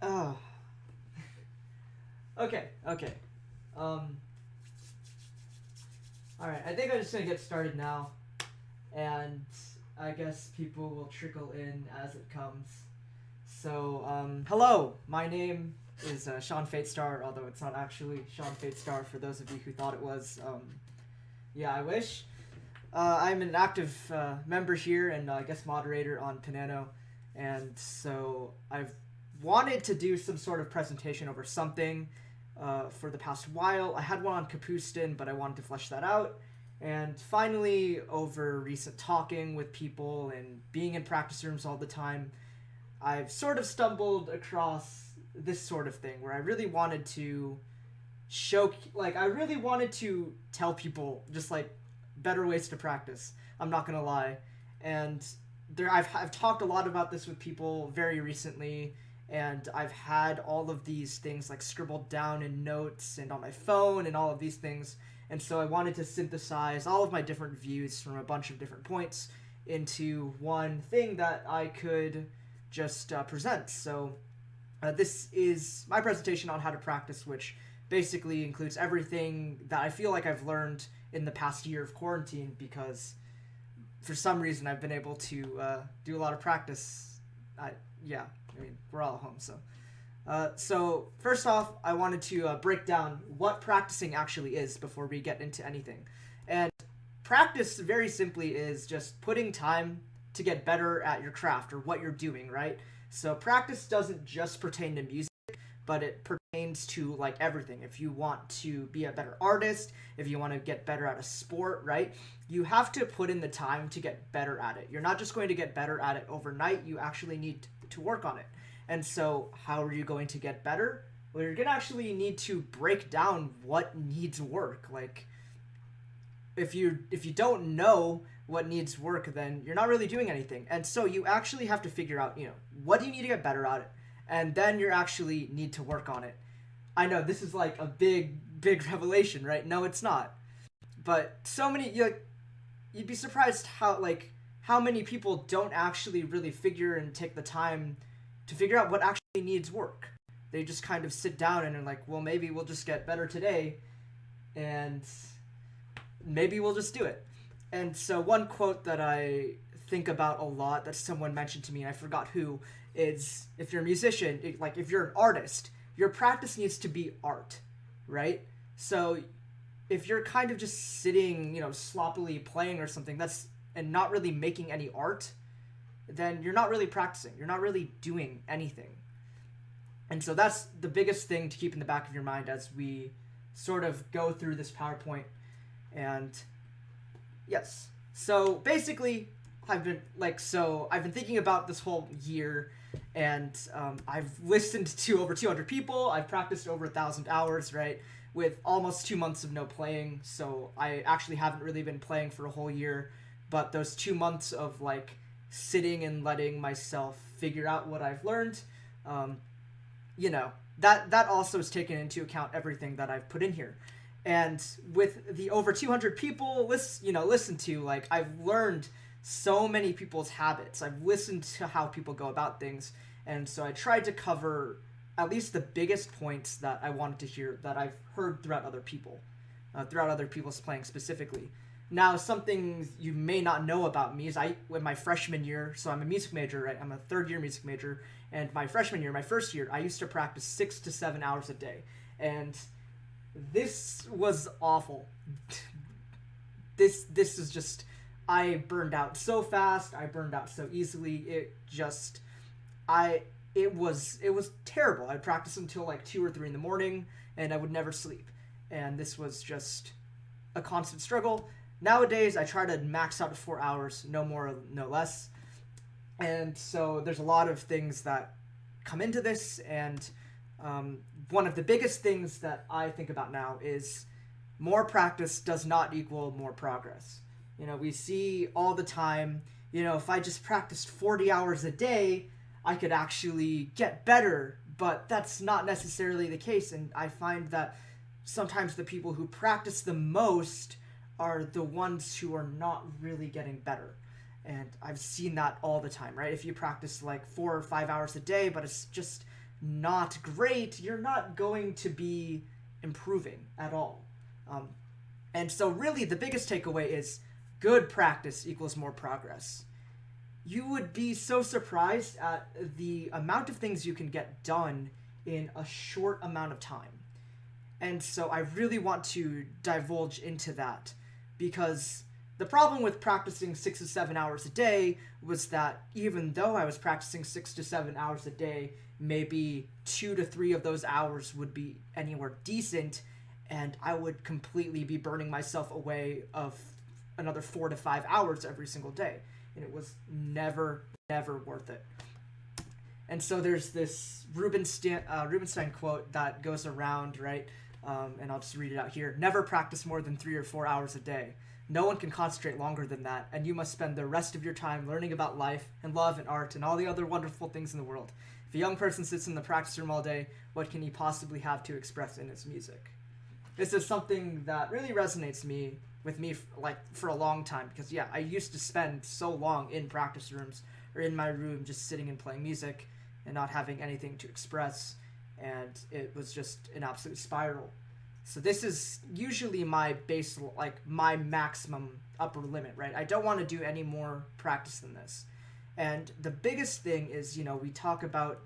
Oh. Okay. Um, alright, I think I'm just gonna get started now, and I guess people will trickle in as it comes. So, hello, my name is Sean Fatestar, although it's not actually Sean Fatestar for those of you who thought it was. Yeah, I wish. I'm an active member here and I guess moderator on Panano, and so I've wanted to do some sort of presentation over something for the past while. I had one on Kapustin, but I wanted to flesh that out. And finally, over recent talking with people and being in practice rooms all the time, I've sort of stumbled across this sort of thing where I really wanted to I really wanted to tell people just like better ways to practice. I'm not gonna lie, and I've talked a lot about this with people very recently, and I've had all of these things like scribbled down in notes and on my phone and all of these things, and so I wanted to synthesize all of my different views from a bunch of different points into one thing that I could just present. So this is my presentation on how to practice, which basically includes everything that I feel like I've learned in the past year of quarantine, because for some reason I've been able to do a lot of practice. I mean, we're all at home, so. So first off, I wanted to break down what practicing actually is before we get into anything. And practice, very simply, is just putting time to get better at your craft or what you're doing, right? So practice doesn't just pertain to music, but it pertains to like everything. If you want to be a better artist, if you want to get better at a sport, right? You have to put in the time to get better at it. You're not just going to get better at it overnight. You actually need to work on it. And so how are you going to get better? Well, you're going to actually need to break down what needs work. Like if you don't know what needs work, then you're not really doing anything. And so you actually have to figure out, what do you need to get better at it? And then you actually need to work on it. I know this is like a big revelation, right? No, it's not. But so many you'd be surprised how many people don't actually really figure and take the time to figure out what actually needs work. They just kind of sit down and are like, well, maybe we'll just get better today, and maybe we'll just do it. And so one quote that I think about a lot that someone mentioned to me, and I forgot who, is if you're a musician, if you're an artist, your practice needs to be art, right? So if you're kind of just sitting, sloppily playing or something and not really making any art, then you're not really practicing. You're not really doing anything. And so that's the biggest thing to keep in the back of your mind as we sort of go through this PowerPoint. And yes. So basically, I've been thinking about this whole year, and I've listened to over 200 people. I've practiced over 1,000 hours, right? With almost 2 months of no playing. So I actually haven't really been playing for a whole year, but those 2 months of sitting and letting myself figure out what I've learned, that also is taken into account everything that I've put in here. And with the over 200 people listen to, I've learned so many people's habits. I've listened to how people go about things, and so I tried to cover at least the biggest points that I wanted to hear that I've heard throughout other people's playing specifically. Now, something you may not know about me is in my freshman year, so I'm a music major, right? I'm a third-year music major, and my freshman year, my first year, I used to practice 6 to 7 hours a day, and this was awful. This is just, I burned out so fast, I burned out so easily. It was terrible. I'd practice until 2 or 3 in the morning, and I would never sleep. And this was just a constant struggle. Nowadays, I try to max out to 4 hours, no more, no less. And so there's a lot of things that come into this, and one of the biggest things that I think about now is more practice does not equal more progress. We see all the time, if I just practiced 40 hours a day, I could actually get better, but that's not necessarily the case. And I find that sometimes the people who practice the most are the ones who are not really getting better. And I've seen that all the time, right? If you practice 4 or 5 hours a day, but it's just not great, you're not going to be improving at all. And so really the biggest takeaway is good practice equals more progress. You would be so surprised at the amount of things you can get done in a short amount of time. And so I really want to divulge into that, because the problem with practicing 6 to 7 hours a day was that even though I was practicing 6 to 7 hours a day, maybe 2 to 3 of those hours would be anywhere decent, and I would completely be burning myself away of another 4 to 5 hours every single day. And it was never worth it. And so there's this Rubinstein quote that goes around, right? And I'll just read it out here. Never practice more than 3 or 4 hours a day. No one can concentrate longer than that, and you must spend the rest of your time learning about life and love and art and all the other wonderful things in the world. If a young person sits in the practice room all day, what can he possibly have to express in his music? This is something that really resonates with me for a long time, because I used to spend so long in practice rooms or in my room just sitting and playing music and not having anything to express, and it was just an absolute spiral. So this is usually my my maximum upper limit, right? I don't want to do any more practice than this. And the biggest thing is, we talk about,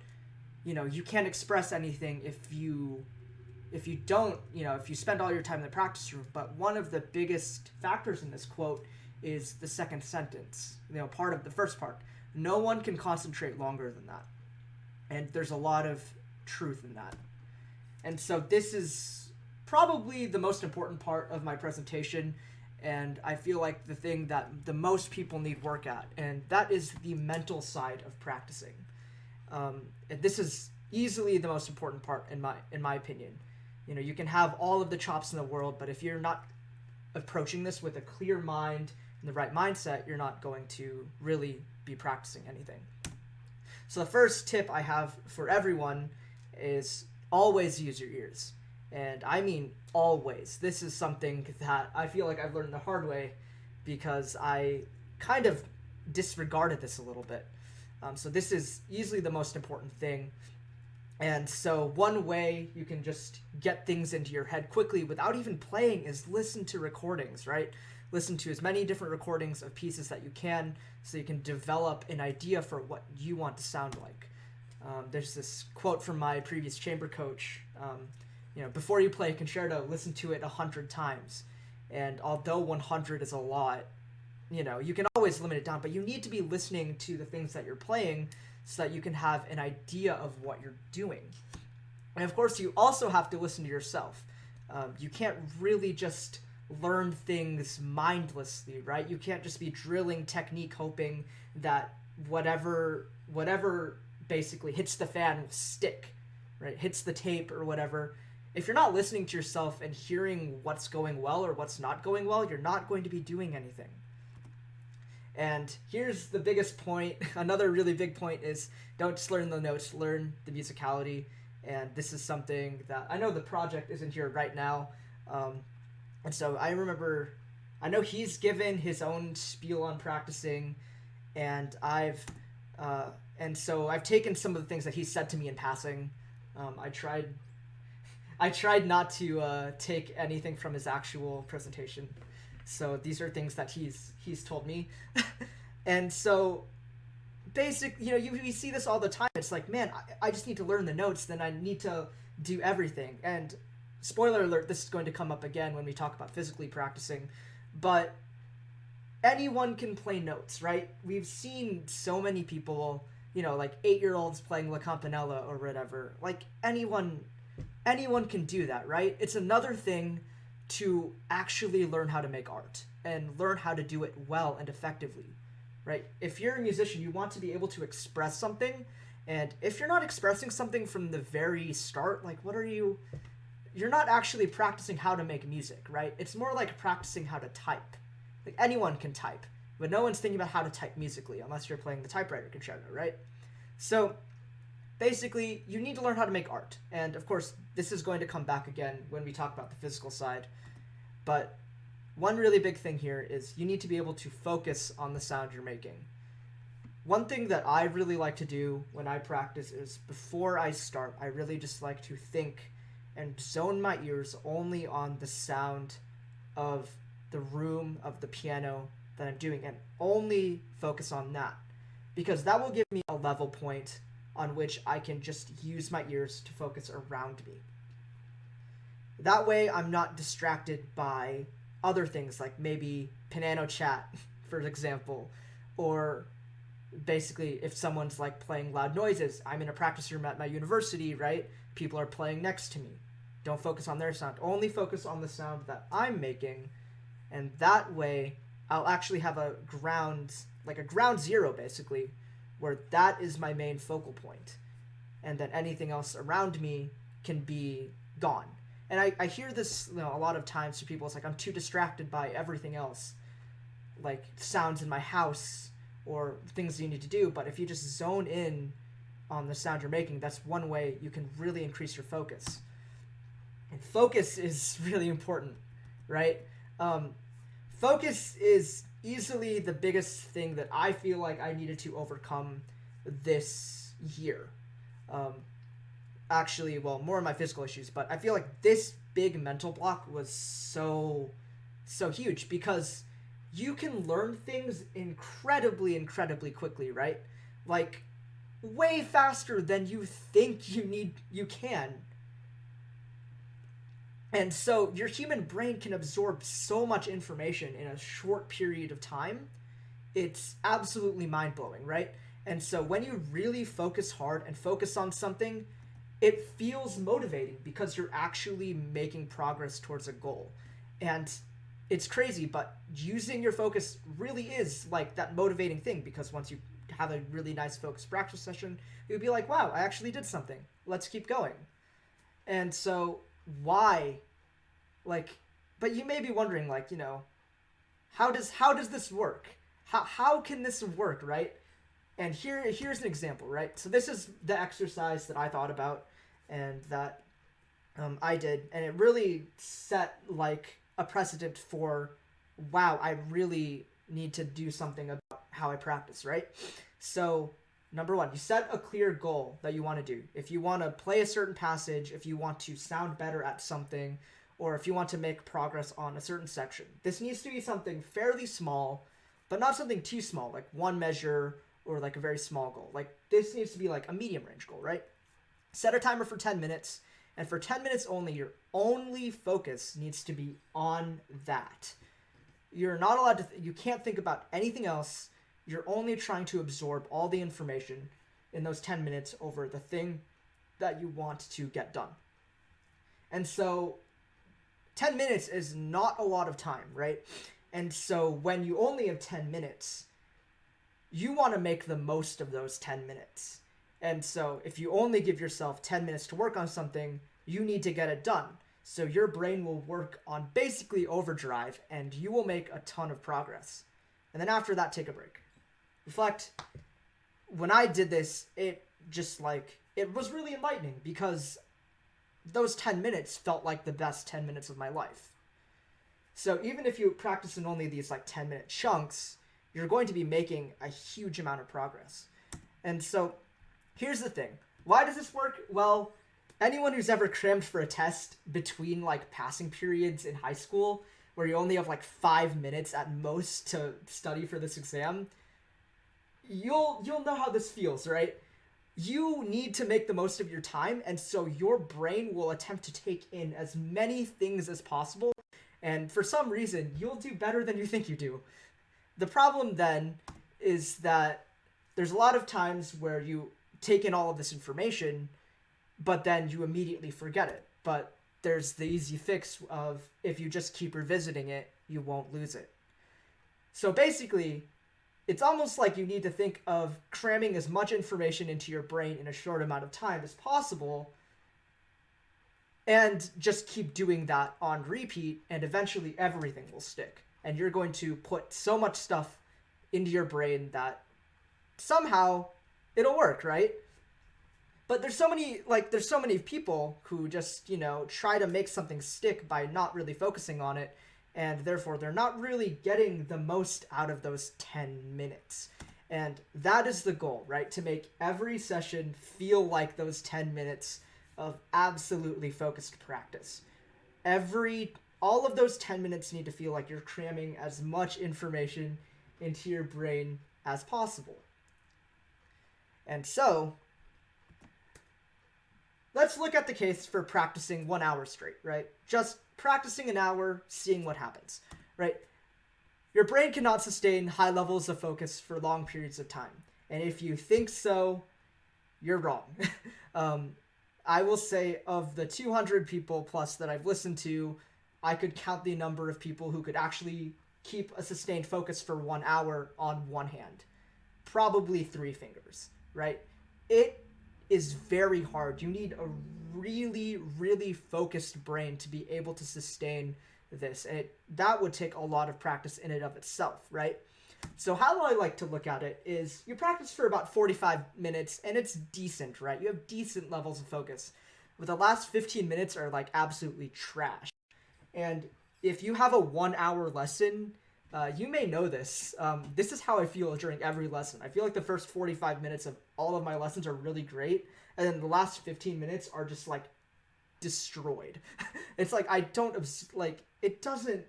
you can't express anything if you don't, if you spend all your time in the practice room. But one of the biggest factors in this quote is the second sentence, part of the first part. No one can concentrate longer than that. And there's a lot of truth in that. And so this is probably the most important part of my presentation, and I feel like the thing that the most people need work at, and that is the mental side of practicing. And this is easily the most important part in my opinion. You can have all of the chops in the world, but if you're not approaching this with a clear mind and the right mindset, you're not going to really be practicing anything. So the first tip I have for everyone is always use your ears. And I mean always. This is something that I feel like I've learned the hard way, because I kind of disregarded this a little bit. So this is easily the most important thing. And so one way you can just get things into your head quickly without even playing is listen to recordings, right? Listen to as many different recordings of pieces that you can, so you can develop an idea for what you want to sound like. There's this quote from my previous chamber coach. Before you play a concerto, listen to it 100 times. And although 100 is a lot, you can always limit it down, but you need to be listening to the things that you're playing so that you can have an idea of what you're doing. And of course, you also have to listen to yourself. You can't really just learn things mindlessly, right? You can't just be drilling technique hoping that whatever basically hits the fan will stick, right? Hits the tape or whatever. If you're not listening to yourself and hearing what's going well or what's not going well, you're not going to be doing anything. And here's the biggest point. Another really big point is don't just learn the notes, learn the musicality. And this is something that I know the project isn't here right now. And so I know he's given his own spiel on practicing, and so I've taken some of the things that he said to me in passing. I tried not to take anything from his actual presentation. So these are things that he's told me. And so you see this all the time. It's like, man, I just need to learn the notes, then I need to do everything. And spoiler alert, this is going to come up again when we talk about physically practicing, but anyone can play notes, right? We've seen so many people, like 8-year-olds playing La Campanella or whatever. Like anyone can do that, right? It's another thing to actually learn how to make art and learn how to do it well and effectively, right? If you're a musician, you want to be able to express something, and if you're not expressing something from the very start, like you're not actually practicing how to make music, right? It's more like practicing how to type. Like anyone can type, but no one's thinking about how to type musically unless you're playing the typewriter concerto, right? So basically, you need to learn how to make art. And of course, this is going to come back again when we talk about the physical side. But one really big thing here is you need to be able to focus on the sound you're making. one thing that I really like to do when I practice is before I start, I really just like to think and zone my ears only on the sound of the room, of the piano that I'm doing, and only focus on that. Because that will give me a level point on which I can just use my ears to focus around me. That way I'm not distracted by other things like maybe piano chat, for example, or basically if someone's like playing loud noises. I'm in a practice room at my university, right? People are playing next to me. Don't focus on their sound. Only focus on the sound that I'm making, and that way I'll actually have a ground, like a ground zero basically, where that is my main focal point. And then anything else around me can be gone. And I hear this, a lot of times from people. It's like, I'm too distracted by everything else, like sounds in my house or things you need to do. But if you just zone in on the sound you're making, that's one way you can really increase your focus. And focus is really important, right? Focus is easily the biggest thing that I feel like I needed to overcome this year. Actually, well, more of my physical issues, but I feel like this big mental block was so huge, because you can learn things incredibly quickly, right? Like way faster than you think you can. And so your human brain can absorb so much information in a short period of time. It's absolutely mind-blowing, right? And so when you really focus hard and focus on something, it feels motivating because you're actually making progress towards a goal. And it's crazy, but using your focus really is like that motivating thing, because once you have a really nice focused practice session, you'll be like, wow, I actually did something. Let's keep going. And so why, like, but you may be wondering, like, how does this work? How can this work, right? And here's an example, right? So this is the exercise that I thought about and that I did, and it really set like a precedent for, wow, I really need to do something about how I practice, right? So number one, you set a clear goal that you want to do. If you want to play a certain passage, if you want to sound better at something, or if you want to make progress on a certain section, this needs to be something fairly small, but not something too small, like one measure or like a very small goal. Like this needs to be like a medium range goal, right? Set a timer for 10 minutes, and for 10 minutes only, your only focus needs to be on that. You're not allowed to, you can't think about anything else. You're only trying to absorb all the information in those 10 minutes over the thing that you want to get done. And so 10 minutes is not a lot of time, right? And so when you only have 10 minutes, you want to make the most of those 10 minutes. And so if you only give yourself 10 minutes to work on something, you need to get it done. So your brain will work on basically overdrive, and you will make a ton of progress. And then after that, take a break. Reflect. When I did this, it was really enlightening, because those 10 minutes felt like the best 10 minutes of my life. So even if you practice in only these like 10-minute chunks, you're going to be making a huge amount of progress. And so here's the thing. Why does this work? Well, anyone who's ever crammed for a test between like passing periods in high school, where you only have like 5 minutes at most to study for this exam, you'll know how this feels, right? You need to make the most of your time, and so your brain will attempt to take in as many things as possible, and for some reason, you'll do better than you think you do. The problem then is that there's a lot of times where you take in all of this information, but then you immediately forget it. But there's the easy fix of, if you just keep revisiting it, you won't lose it. So basically, it's almost like you need to think of cramming as much information into your brain in a short amount of time as possible, and just keep doing that on repeat, and eventually everything will stick. And you're going to put so much stuff into your brain that somehow it'll work, right? But there's so many people who just, try to make something stick by not really focusing on it, and therefore they're not really getting the most out of those 10 minutes. And that is the goal, right? To make every session feel like those 10 minutes of absolutely focused practice. All of those 10 minutes need to feel like you're cramming as much information into your brain as possible. And so, let's look at the case for practicing 1 hour straight, right? Just practicing an hour, seeing what happens, right? Your brain cannot sustain high levels of focus for long periods of time. And if you think so, you're wrong. I will say of the 200 people plus that I've listened to, I could count the number of people who could actually keep a sustained focus for 1 hour on one hand. Probably 3 fingers, right? It is very hard. You need a really, really focused brain to be able to sustain this. And that would take a lot of practice in and of itself, right? So how I like to look at it is you practice for about 45 minutes and it's decent, right? You have decent levels of focus. But the last 15 minutes are like absolutely trash. And if you have a 1 hour lesson, you may know this. This is how I feel during every lesson. I feel like the first 45 minutes of all of my lessons are really great. And then the last 15 minutes are just like destroyed. It's like it doesn't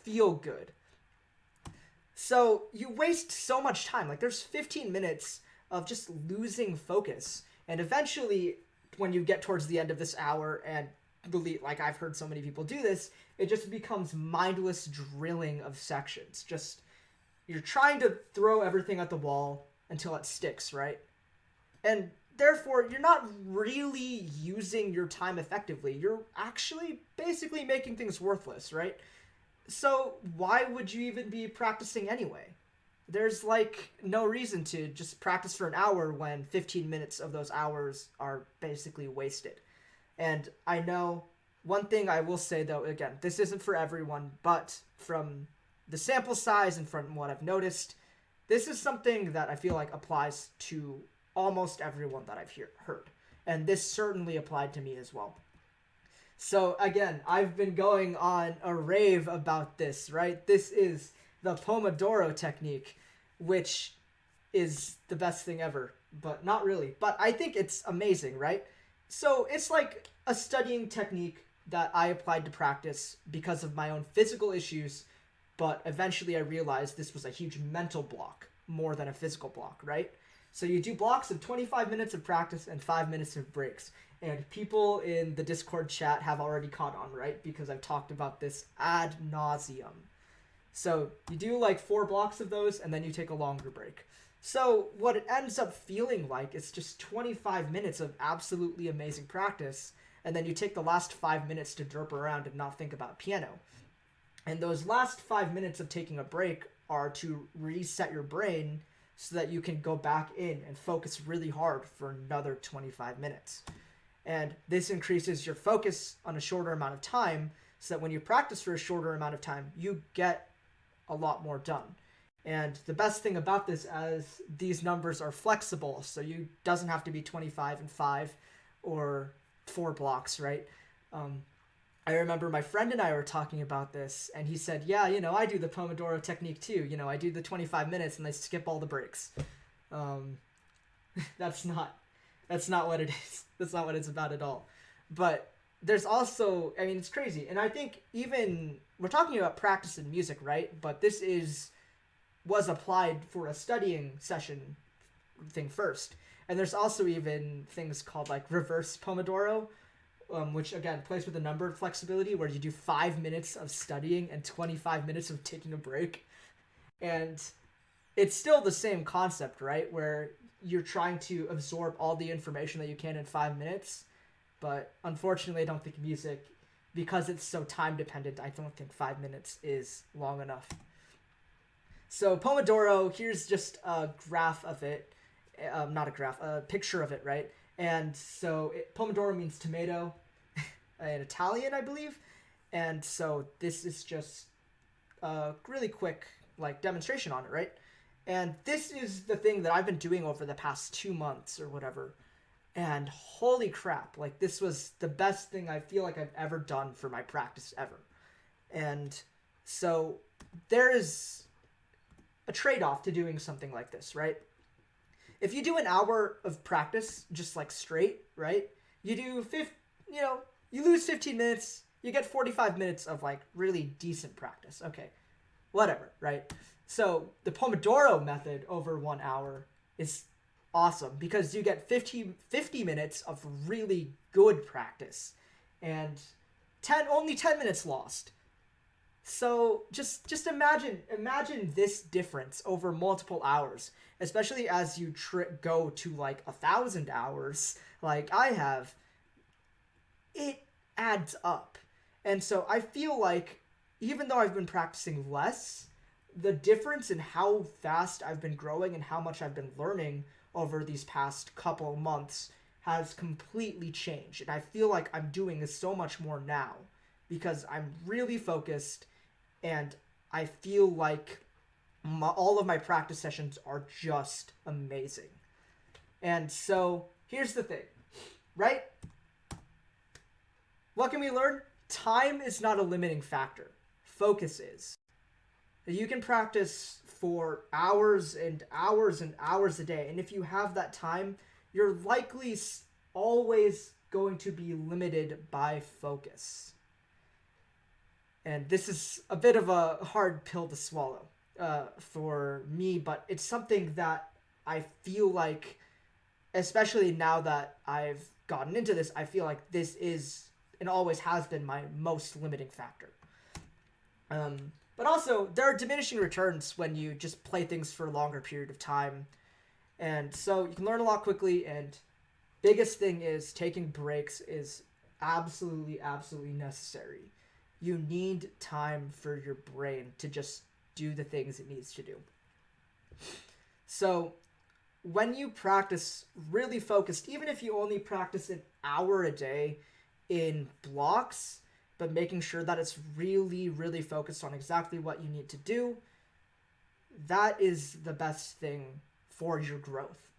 feel good. So you waste so much time. Like there's 15 minutes of just losing focus. And eventually when you get towards the end of this hour, and believe, like I've heard so many people do this, it just becomes mindless drilling of sections. Just you're trying to throw everything at the wall until it sticks, right? And therefore you're not really using your time effectively. You're actually basically making things worthless, right? So why would you even be practicing anyway? There's like no reason to just practice for an hour when 15 minutes of those hours are basically wasted. And I know one thing I will say though, again, this isn't for everyone, but from the sample size and from what I've noticed, this is something that I feel like applies to almost everyone that I've heard. And this certainly applied to me as well. So again, I've been going on a rave about this, right? This is the Pomodoro Technique, which is the best thing ever, but not really. But I think it's amazing, right? So it's like a studying technique that I applied to practice because of my own physical issues, but eventually I realized this was a huge mental block more than a physical block, right? So you do blocks of 25 minutes of practice and 5 minutes of breaks. And people in the Discord chat have already caught on, right? Because I've talked about this ad nauseum. So you do like 4 blocks of those and then you take a longer break. So what it ends up feeling like is just 25 minutes of absolutely amazing practice, and then you take the last 5 minutes to derp around and not think about piano. And those last 5 minutes of taking a break are to reset your brain so that you can go back in and focus really hard for another 25 minutes. And this increases your focus on a shorter amount of time so that when you practice for a shorter amount of time, you get a lot more done. And the best thing about this is these numbers are flexible, so you doesn't have to be 25 and 5 or 4 blocks, right? I remember my friend and I were talking about this, and he said, yeah, I do the Pomodoro Technique too. I do the 25 minutes and I skip all the breaks. That's not what it is. That's not what it's about at all. But there's also, it's crazy. And I think even, we're talking about practice in music, right? But this was applied for a studying session thing first. And there's also even things called like reverse Pomodoro, which again plays with the number flexibility, where you do 5 minutes of studying and 25 minutes of taking a break. And it's still the same concept, right? Where you're trying to absorb all the information that you can in 5 minutes. But unfortunately, I don't think music, because it's so time dependent, I don't think 5 minutes is long enough. So Pomodoro, here's just a graph of it. Not a graph, a picture of it, right? And so Pomodoro means tomato in Italian, I believe. And so this is just a really quick demonstration on it, right? And this is the thing that I've been doing over the past 2 months or whatever. And holy crap, this was the best thing I feel like I've ever done for my practice ever. And so there is a trade-off to doing something like this, right? If you do an hour of practice just like straight, right? You do you lose 15 minutes, you get 45 minutes of like really decent practice. Okay. Whatever, right? So the Pomodoro method over 1 hour is awesome because you get 50 minutes of really good practice and only 10 minutes lost. So just imagine this difference over multiple hours, especially as you go to like 1,000 hours like I have. It adds up. And so I feel like even though I've been practicing less, the difference in how fast I've been growing and how much I've been learning over these past couple months has completely changed. And I feel like I'm doing this so much more now because I'm really focused and I feel like all of my practice sessions are just amazing. And so here's the thing, right? What can we learn? Time is not a limiting factor. Focus is. You can practice for hours and hours and hours a day. And if you have that time, you're likely always going to be limited by focus. And this is a bit of a hard pill to swallow for me, but it's something that I feel like, especially now that I've gotten into this, I feel like this is and always has been my most limiting factor. But also, there are diminishing returns when you just play things for a longer period of time. And so you can learn a lot quickly, and biggest thing is taking breaks is absolutely, absolutely necessary. You need time for your brain to just do the things it needs to do. So when you practice really focused, even if you only practice an hour a day in blocks, but making sure that it's really, really focused on exactly what you need to do, that is the best thing for your growth.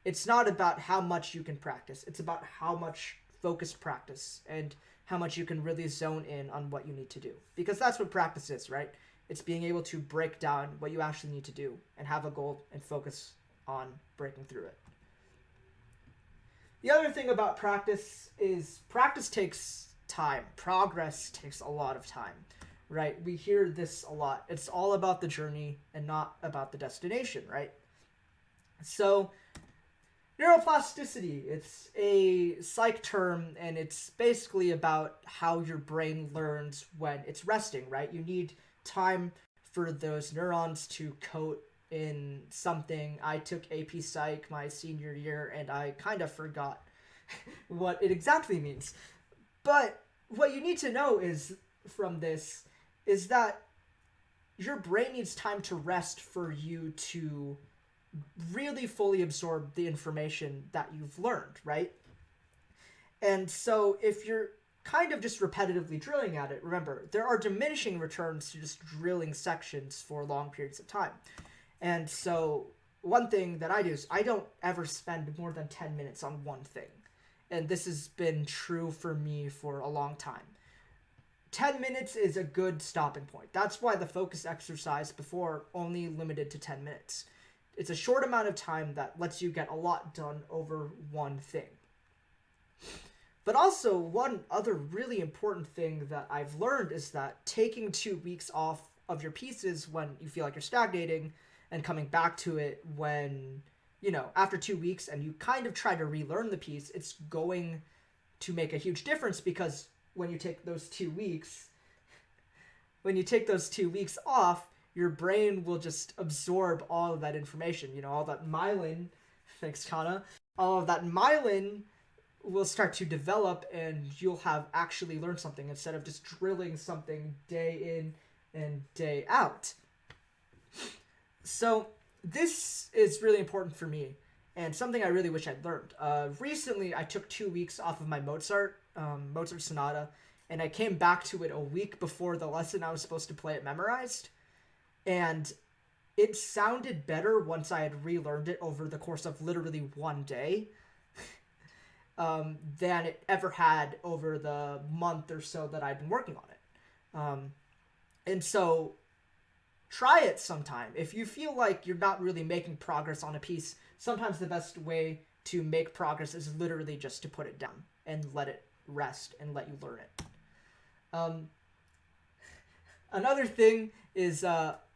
It's not about how much you can practice. It's about how much focused practice and how much you can really zone in on what you need to do. Because that's what practice is, right? It's being able to break down what you actually need to do and have a goal and focus on breaking through it. The other thing about practice is practice takes time. Progress takes a lot of time, right? We hear this a lot. It's all about the journey and not about the destination, right? So neuroplasticity, it's a psych term, and it's basically about how your brain learns when it's resting, right? You need time for those neurons to coat in something. I took AP Psych my senior year, and I kind of forgot what it exactly means. But what you need to know is from this is that your brain needs time to rest for you to really fully absorb the information that you've learned, right? And so if you're kind of just repetitively drilling at it, remember, there are diminishing returns to just drilling sections for long periods of time. And so one thing that I do is I don't ever spend more than 10 minutes on one thing. And this has been true for me for a long time. 10 minutes is a good stopping point. That's why the focus exercise before only limited to 10 minutes. It's a short amount of time that lets you get a lot done over one thing. But also, one other really important thing that I've learned is that taking 2 weeks off of your pieces when you feel like you're stagnating and coming back to it when, after 2 weeks and you kind of try to relearn the piece, it's going to make a huge difference because when you take those 2 weeks, off, your brain will just absorb all of that information, all that myelin, thanks Kana, all of that myelin will start to develop and you'll have actually learned something instead of just drilling something day in and day out. So this is really important for me and something I really wish I'd learned. Recently, I took 2 weeks off of my Mozart Sonata, and I came back to it a week before the lesson I was supposed to play it memorized. And it sounded better once I had relearned it over the course of literally one day than it ever had over the month or so that I'd been working on it. And so try it sometime. If you feel like you're not really making progress on a piece, sometimes the best way to make progress is literally just to put it down and let it rest and let you learn it. Another thing is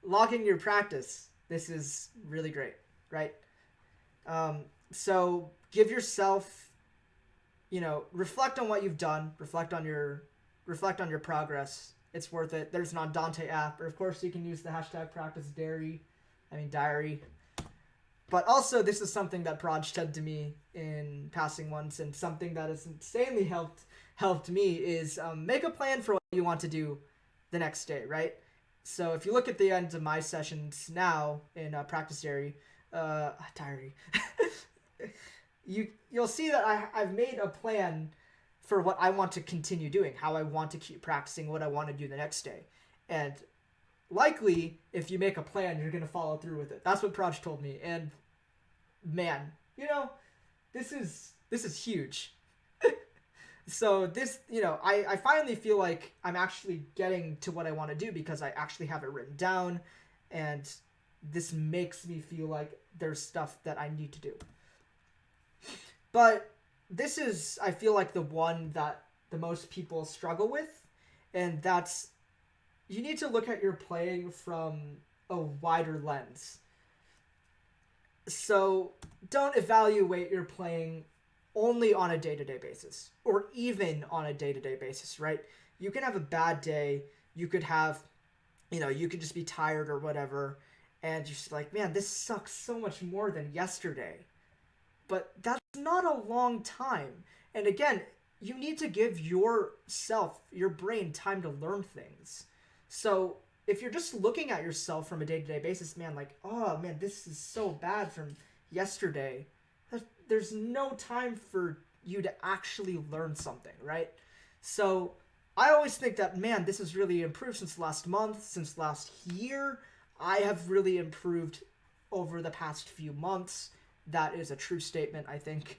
logging your practice. This is really great, right? So give yourself, reflect on what you've done, reflect on your progress. It's worth it. There's an Andante app, or of course you can use the hashtag practice diary. But also, this is something that Proj said to me in passing once, and something that has insanely helped me is make a plan for what you want to do the next day, right? So if you look at the end of my sessions now in practice diary, you'll see that I've made a plan for what I want to continue doing, how I want to keep practicing, what I want to do the next day. And likely, if you make a plan, you're going to follow through with it. That's what Proj told me. And man, this is huge. So this, I finally feel like I'm actually getting to what I want to do because I actually have it written down. And this makes me feel like there's stuff that I need to do. But this is, I feel like, the one that the most people struggle with, and that's you need to look at your playing from a wider lens. So don't evaluate your playing only on a day-to-day basis, or even on a day-to-day basis, right? You can have a bad day, you could have, you could just be tired or whatever, and you're just like, man, this sucks so much more than yesterday. But that's not a long time. And again, you need to give yourself, your brain, time to learn things. So if you're just looking at yourself from a day-to-day basis, man, like, oh man, this is so bad from yesterday, there's no time for you to actually learn something, right? So I always think that, man, this has really improved since last month, since last year. I have really improved over the past few months. That is a true statement, I think.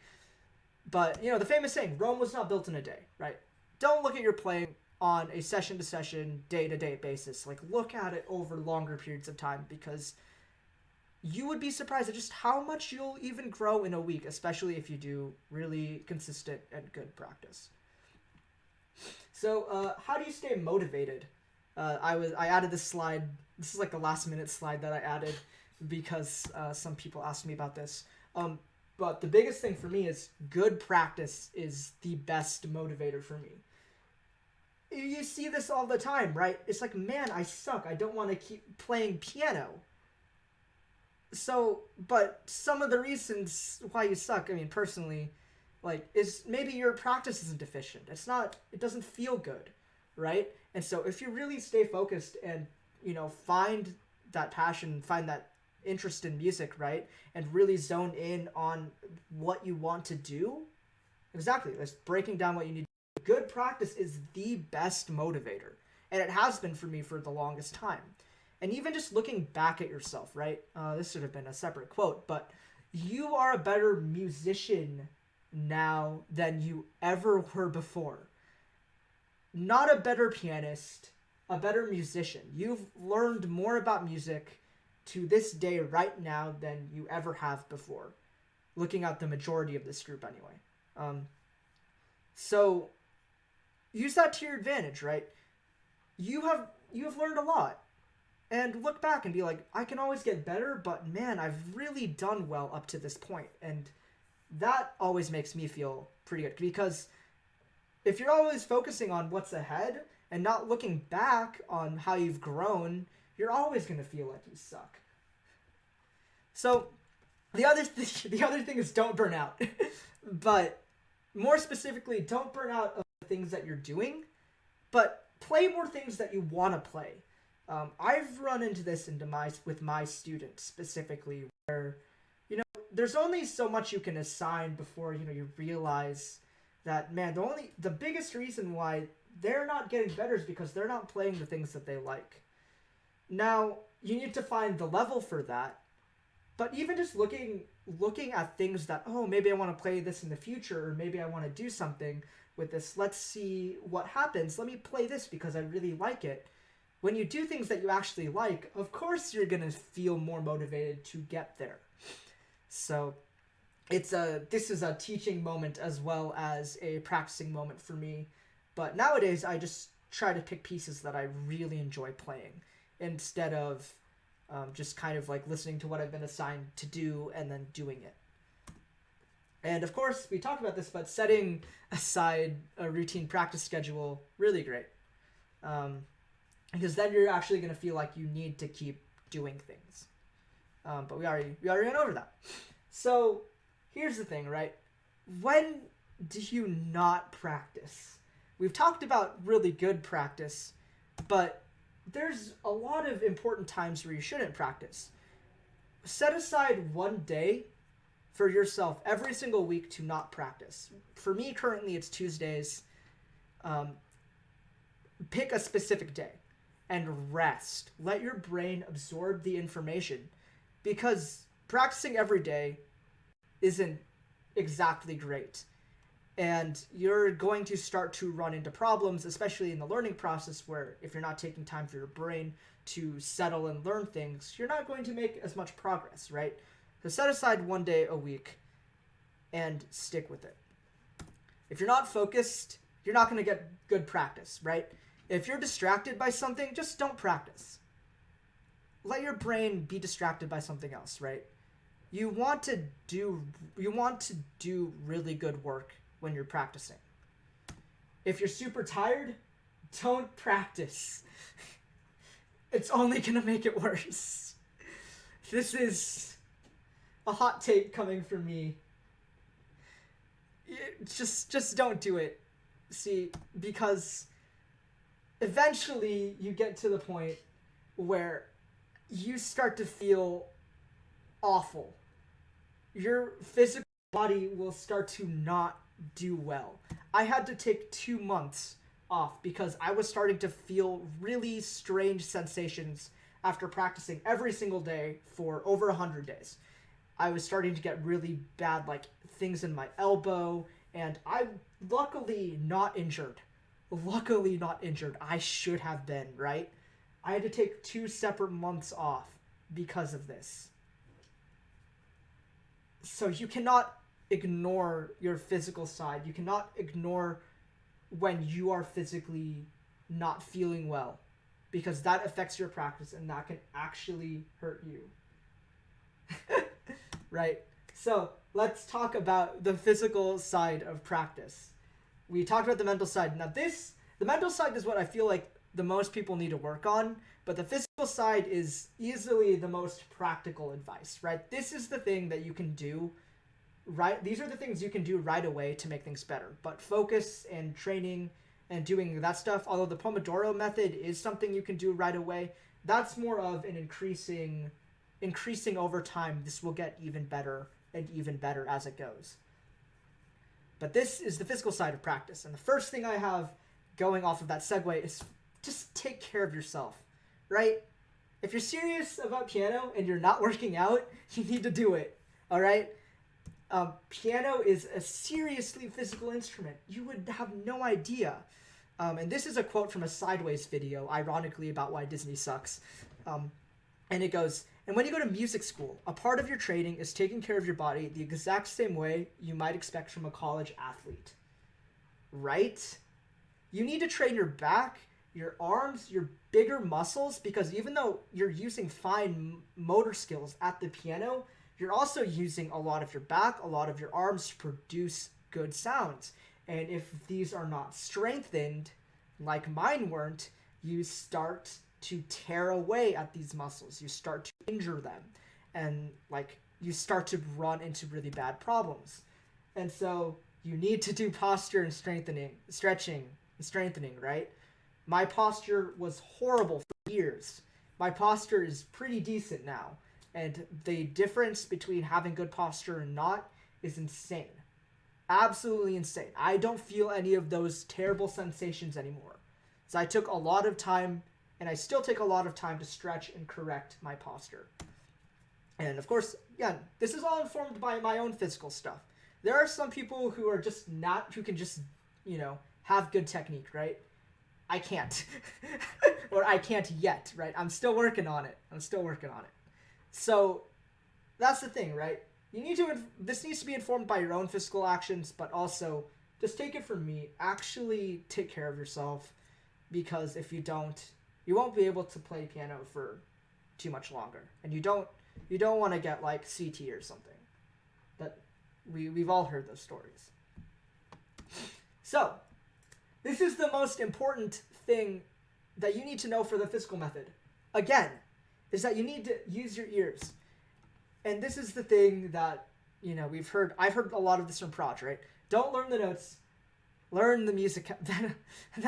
But, the famous saying, Rome was not built in a day, right? Don't look at your playing on a session-to-session, day-to-day basis. Like, look at it over longer periods of time, because you would be surprised at just how much you'll even grow in a week, especially if you do really consistent and good practice. So, how do you stay motivated? I added this slide. This is like a last-minute slide that I added because some people asked me about this. But the biggest thing for me is good practice is the best motivator for me. You see this all the time, right? It's like, man, I suck. I don't want to keep playing piano. So, but some of the reasons why you suck, personally, is maybe your practice isn't efficient. It doesn't feel good, right? And so if you really stay focused and, find that passion, find that interest in music, right, and really zone in on what you want to do, exactly, that's breaking down what you need. Good practice is the best motivator, and it has been for me for the longest time. And even just looking back at yourself, right, this should have been a separate quote, but you are a better musician now than you ever were before. Not a better pianist, a better musician. You've learned more about music to this day right now than you ever have before, looking at the majority of this group anyway. So use that to your advantage, right? You have learned a lot, and look back and be like, I can always get better, but man, I've really done well up to this point. And that always makes me feel pretty good, because if you're always focusing on what's ahead and not looking back on how you've grown, you're always going to feel like you suck. So the other thing is don't burn out. But more specifically, don't burn out of the things that you're doing, but play more things that you want to play. I've run into this with my students specifically, where there's only so much you can assign before you realize that, man, the biggest reason why they're not getting better is because they're not playing the things that they like. Now, you need to find the level for that, but even just looking at things that, oh, maybe I want to play this in the future, or maybe I want to do something with this. Let's see what happens. Let me play this because I really like it. when you do things that you actually like, of course you're going to feel more motivated to get there. So this is a teaching moment as well as a practicing moment for me. But nowadays I just try to pick pieces that I really enjoy playing instead of just kind of like listening to what I've been assigned to do and then doing it. And of course, we talked about this, but setting aside a routine practice schedule, really great. Because then you're actually going to feel like you need to keep doing things. But we already went over that. So here's the thing, right? When do you not practice? We've talked about really good practice, but there's a lot of important times where you shouldn't practice. Set aside one day for yourself every single week to not practice. For me, currently, it's Tuesdays. Pick a specific day and rest. Let your brain absorb the information, because practicing every day isn't exactly great. And you're going to start to run into problems, especially in the learning process, where if you're not taking time for your brain to settle and learn things, you're not going to make as much progress, right? So set aside one day a week and stick with it. If you're not focused, you're not going to get good practice, right? If you're distracted by something, just don't practice. Let your brain be distracted by something else, right? You want to do really good work when you're practicing. If you're super tired, don't practice. It's only going to make it worse. This is a hot take coming from me. Just don't do it. See, because eventually you get to the point where you start to feel awful. Your physical body will start to not do well. I had to take 2 months off because I was starting to feel really strange sensations after practicing every single day for over 100 days. I was starting to get really bad, like, things in my elbow, and I'm luckily not injured. I should have been, right? I had to take 2 separate months off because of this. So you cannot ignore your physical side. You cannot ignore when you are physically not feeling well, because that affects your practice and that can actually hurt you. Right? So let's talk about the physical side of practice. We talked about the mental side. Now the mental side is what I feel like the most people need to work on, but the physical side is easily the most practical advice, right? This is the thing that you can do, right? These are the things you can do right away to make things better. But focus and training and doing that stuff, although the Pomodoro method is something you can do right away, that's more of an increasing over time. This will get even better and even better as it goes. But this is the physical side of practice. And the first thing I have going off of that segue is just take care of yourself, right? If you're serious about piano and you're not working out, you need to do it, all right? Piano is a seriously physical instrument. You would have no idea. And this is a quote from a Sideways video, ironically, about why Disney sucks. And it goes, "And when you go to music school, a part of your training is taking care of your body the exact same way you might expect from a college athlete." Right? You need to train your back, your arms, your bigger muscles, because even though you're using fine motor skills at the piano, you're also using a lot of your back, a lot of your arms to produce good sounds. And if these are not strengthened, like mine weren't, you start to tear away at these muscles. You start to injure them. And like you start to run into really bad problems. And so you need to do posture and stretching and strengthening, right? My posture was horrible for years. My posture is pretty decent now. And the difference between having good posture and not is insane. Absolutely insane. I don't feel any of those terrible sensations anymore. So I took a lot of time, and I still take a lot of time to stretch and correct my posture. And of course, yeah, this is all informed by my own physical stuff. There are some people who are just not, who can just, have good technique, right? I can't. Or I can't yet, right? I'm still working on it. So that's the thing, right? This needs to be informed by your own physical actions, but also just take it from me. Actually take care of yourself, because if you don't, you won't be able to play piano for too much longer. And you don't want to get like CT or something. That we've all heard those stories. So, this is the most important thing that you need to know for the physical method. Again, is that you need to use your ears. And this is the thing that, I've heard a lot of this from Proj, right? Don't learn the notes, learn the music, then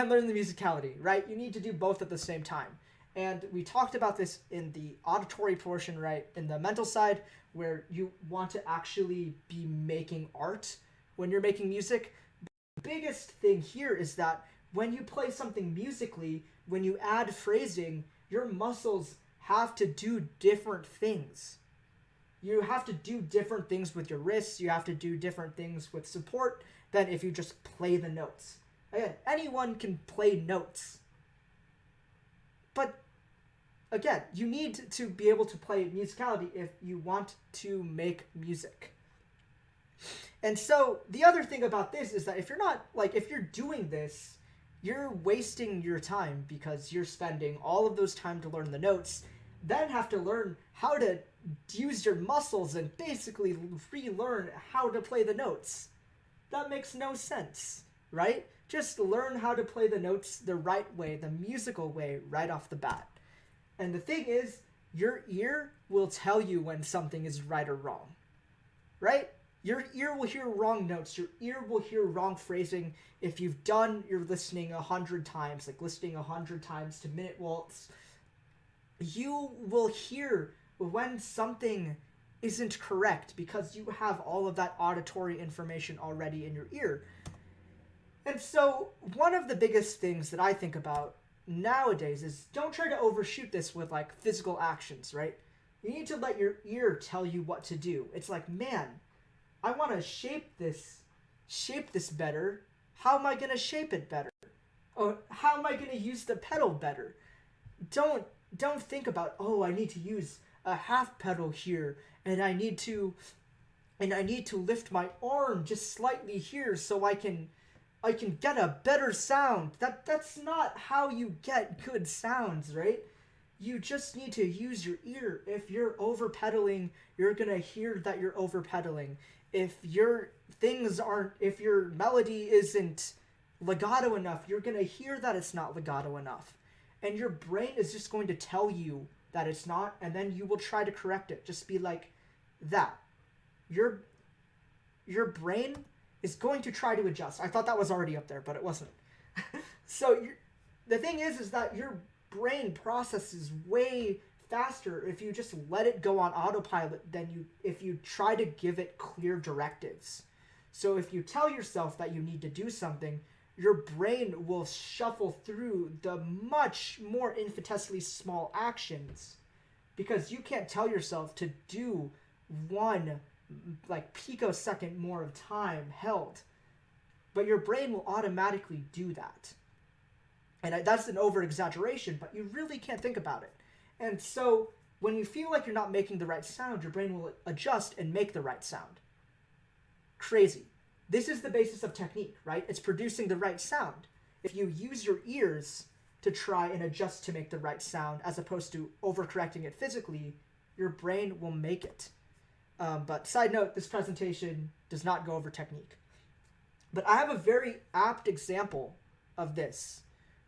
learn the musicality, right? You need to do both at the same time. And we talked about this in the auditory portion, right? In the mental side, where you want to actually be making art when you're making music. The biggest thing here is that when you play something musically, when you add phrasing, your muscles have to do different things. You have to do different things with your wrists. You have to do different things with support than if you just play the notes. Again, anyone can play notes. But again, you need to be able to play musicality if you want to make music. And so the other thing about this is that if you're doing this, you're wasting your time, because you're spending all of those time to learn the notes, then have to learn how to use your muscles and basically relearn how to play the notes. That makes no sense, right? Just learn how to play the notes the right way, the musical way, right off the bat. And the thing is, your ear will tell you when something is right or wrong, right? Your ear will hear wrong notes. Your ear will hear wrong phrasing. If you've done your listening 100 times, like listening 100 times to minute waltz, you will hear when something isn't correct, because you have all of that auditory information already in your ear. And so one of the biggest things that I think about nowadays is, don't try to overshoot this with like physical actions, right? You need to let your ear tell you what to do. It's like, man, I want to shape this better. How am I going to shape it better? Or how am I going to use the pedal better? Don't think about, oh, I need to use a half pedal here, and I need to lift my arm just slightly here so I can get a better sound. That's not how you get good sounds, right? You just need to use your ear. If you're over pedaling, you're gonna hear that you're over pedaling. If your melody isn't legato enough, you're gonna hear that it's not legato enough. And your brain is just going to tell you that it's not, and then you will try to correct it. Just be like that. Your brain is going to try to adjust. I thought that was already up there, but it wasn't. So the thing is that your brain processes way faster if you just let it go on autopilot than if you try to give it clear directives. So if you tell yourself that you need to do something, your brain will shuffle through the much more infinitesimally small actions, because you can't tell yourself to do one like picosecond more of time held, but your brain will automatically do that. And that's an over exaggeration, but you really can't think about it. And so when you feel like you're not making the right sound, your brain will adjust and make the right sound. Crazy. This is the basis of technique, right? It's producing the right sound. If you use your ears to try and adjust to make the right sound, as opposed to overcorrecting it physically, your brain will make it. But side note, this presentation does not go over technique. But I have a very apt example of this,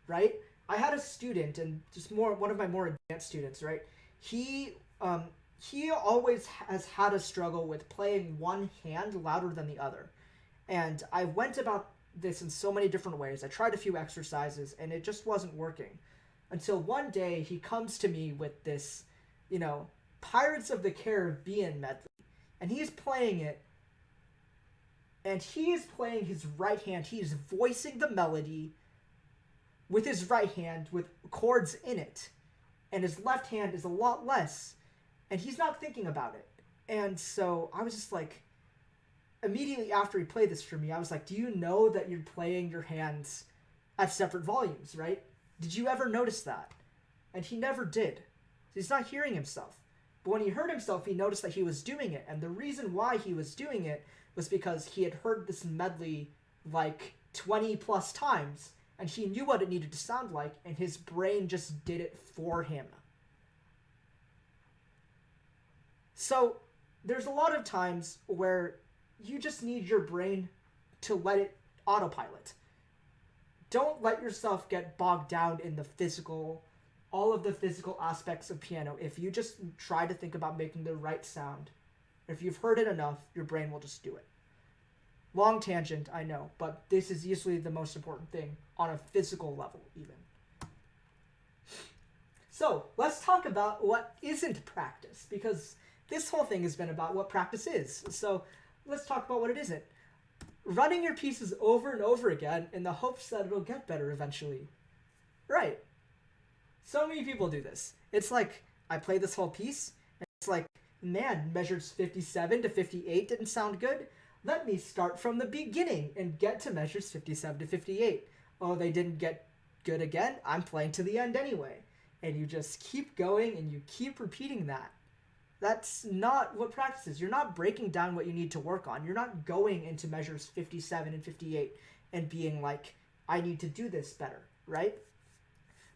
right? I had a student, and just one of my more advanced students, right? He always has had a struggle with playing one hand louder than the other. And I went about this in so many different ways. I tried a few exercises, and it just wasn't working. Until one day, he comes to me with this, Pirates of the Caribbean medley. And he's playing it, and he is playing his right hand. He is voicing the melody with his right hand with chords in it. And his left hand is a lot less. And he's not thinking about it. And so I was just like, immediately after he played this for me, I was like, do you know that you're playing your hands at separate volumes, right? Did you ever notice that? And he never did. He's not hearing himself. But when he heard himself, he noticed that he was doing it. And the reason why he was doing it was because he had heard this medley like 20 plus times, and he knew what it needed to sound like, and his brain just did it for him. So there's a lot of times where you just need your brain to let it autopilot. Don't let yourself get bogged down in all of the physical aspects of piano. If you just try to think about making the right sound, if you've heard it enough, your brain will just do it. Long tangent, I know, but this is usually the most important thing on a physical level, even. So let's talk about what isn't practice, because this whole thing has been about what practice is. So let's talk about what it isn't. Running your pieces over and over again in the hopes that it'll get better eventually. Right. So many people do this. It's like, I play this whole piece, and it's like, man, measures 57 to 58 didn't sound good. Let me start from the beginning and get to measures 57 to 58. Oh, they didn't get good again? I'm playing to the end anyway. And you just keep going and you keep repeating that. That's not what practice is. You're not breaking down what you need to work on. You're not going into measures 57 and 58 and being like, I need to do this better, right?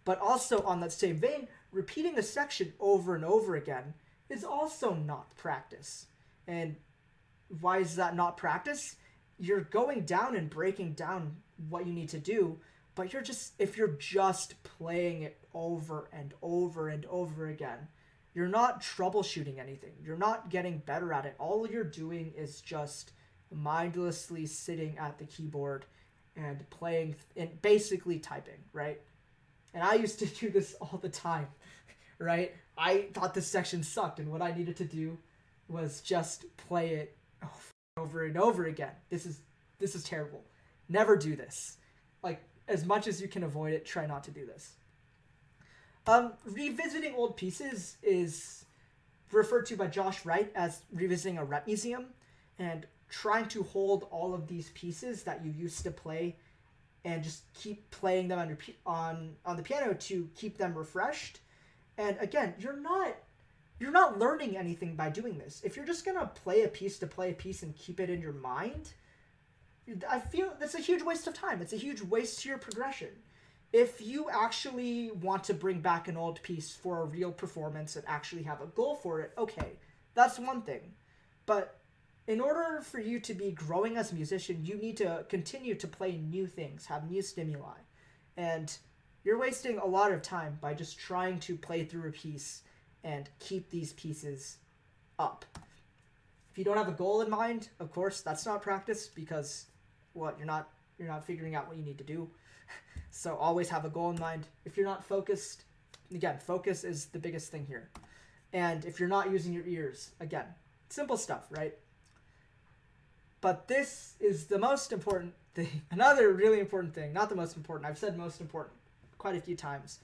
But also on that same vein, repeating a section over and over again is also not practice. And why is that not practice? You're going down and breaking down what you need to do, but if you're just playing it over and over and over again, you're not troubleshooting anything. You're not getting better at it. All you're doing is just mindlessly sitting at the keyboard and playing and basically typing, right? And I used to do this all the time, right? I thought this section sucked, and what I needed to do was just play it over and over again. This is terrible. Never do this. Like, as much as you can avoid it, try not to do this. Revisiting old pieces is referred to by Josh Wright as revisiting a rep museum, and trying to hold all of these pieces that you used to play and just keep playing them on the piano to keep them refreshed. And again, you're not learning anything by doing this. If you're just gonna play a piece to play a piece and keep it in your mind, I feel that's a huge waste of time. It's a huge waste to your progression. If you actually want to bring back an old piece for a real performance and actually have a goal for it, okay, that's one thing. But in order for you to be growing as a musician, you need to continue to play new things, have new stimuli. And you're wasting a lot of time by just trying to play through a piece and keep these pieces up. If you don't have a goal in mind, of course, that's not practice, because you're not figuring out what you need to do. So always have a goal in mind. If you're not focused, again, focus is the biggest thing here. And if you're not using your ears, again, simple stuff, right? But this is the most important thing. Another really important thing, not the most important. I've said most important quite a few times.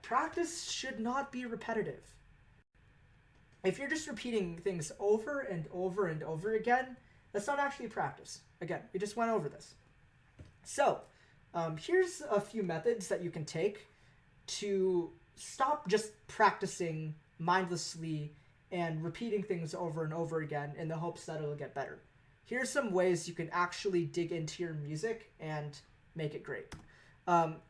Practice should not be repetitive. If you're just repeating things over and over and over again, that's not actually practice. Again, we just went over this. So, here's a few methods that you can take to stop just practicing mindlessly and repeating things over and over again in the hopes that it'll get better. Here's some ways you can actually dig into your music and make it great.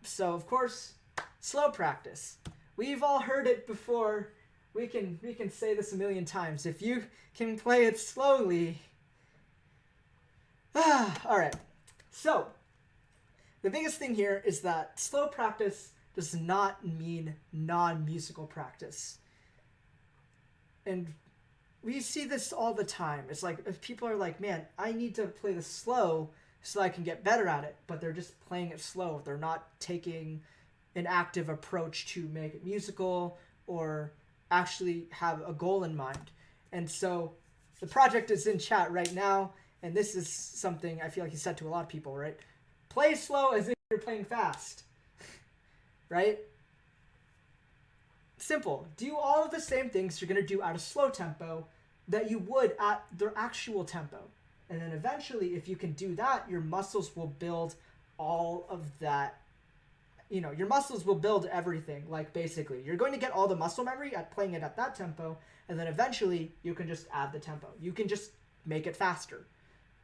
So, of course, slow practice. We've all heard it before. We can say this a million times. If you can play it slowly. All right. So, the biggest thing here is that slow practice does not mean non-musical practice. And we see this all the time. It's like, if people are like, man, I need to play this slow so I can get better at it, but they're just playing it slow. They're not taking an active approach to make it musical or actually have a goal in mind. And so the project is in chat right now, and this is something I feel like he said to a lot of people, right? Play slow as if you're playing fast, right? Simple. Do all of the same things you're going to do at a slow tempo that you would at their actual tempo. And then eventually, if you can do that, your muscles will build all of that, your muscles will build everything. Like, basically, you're going to get all the muscle memory at playing it at that tempo, and then eventually you can just add the tempo. You can just make it faster.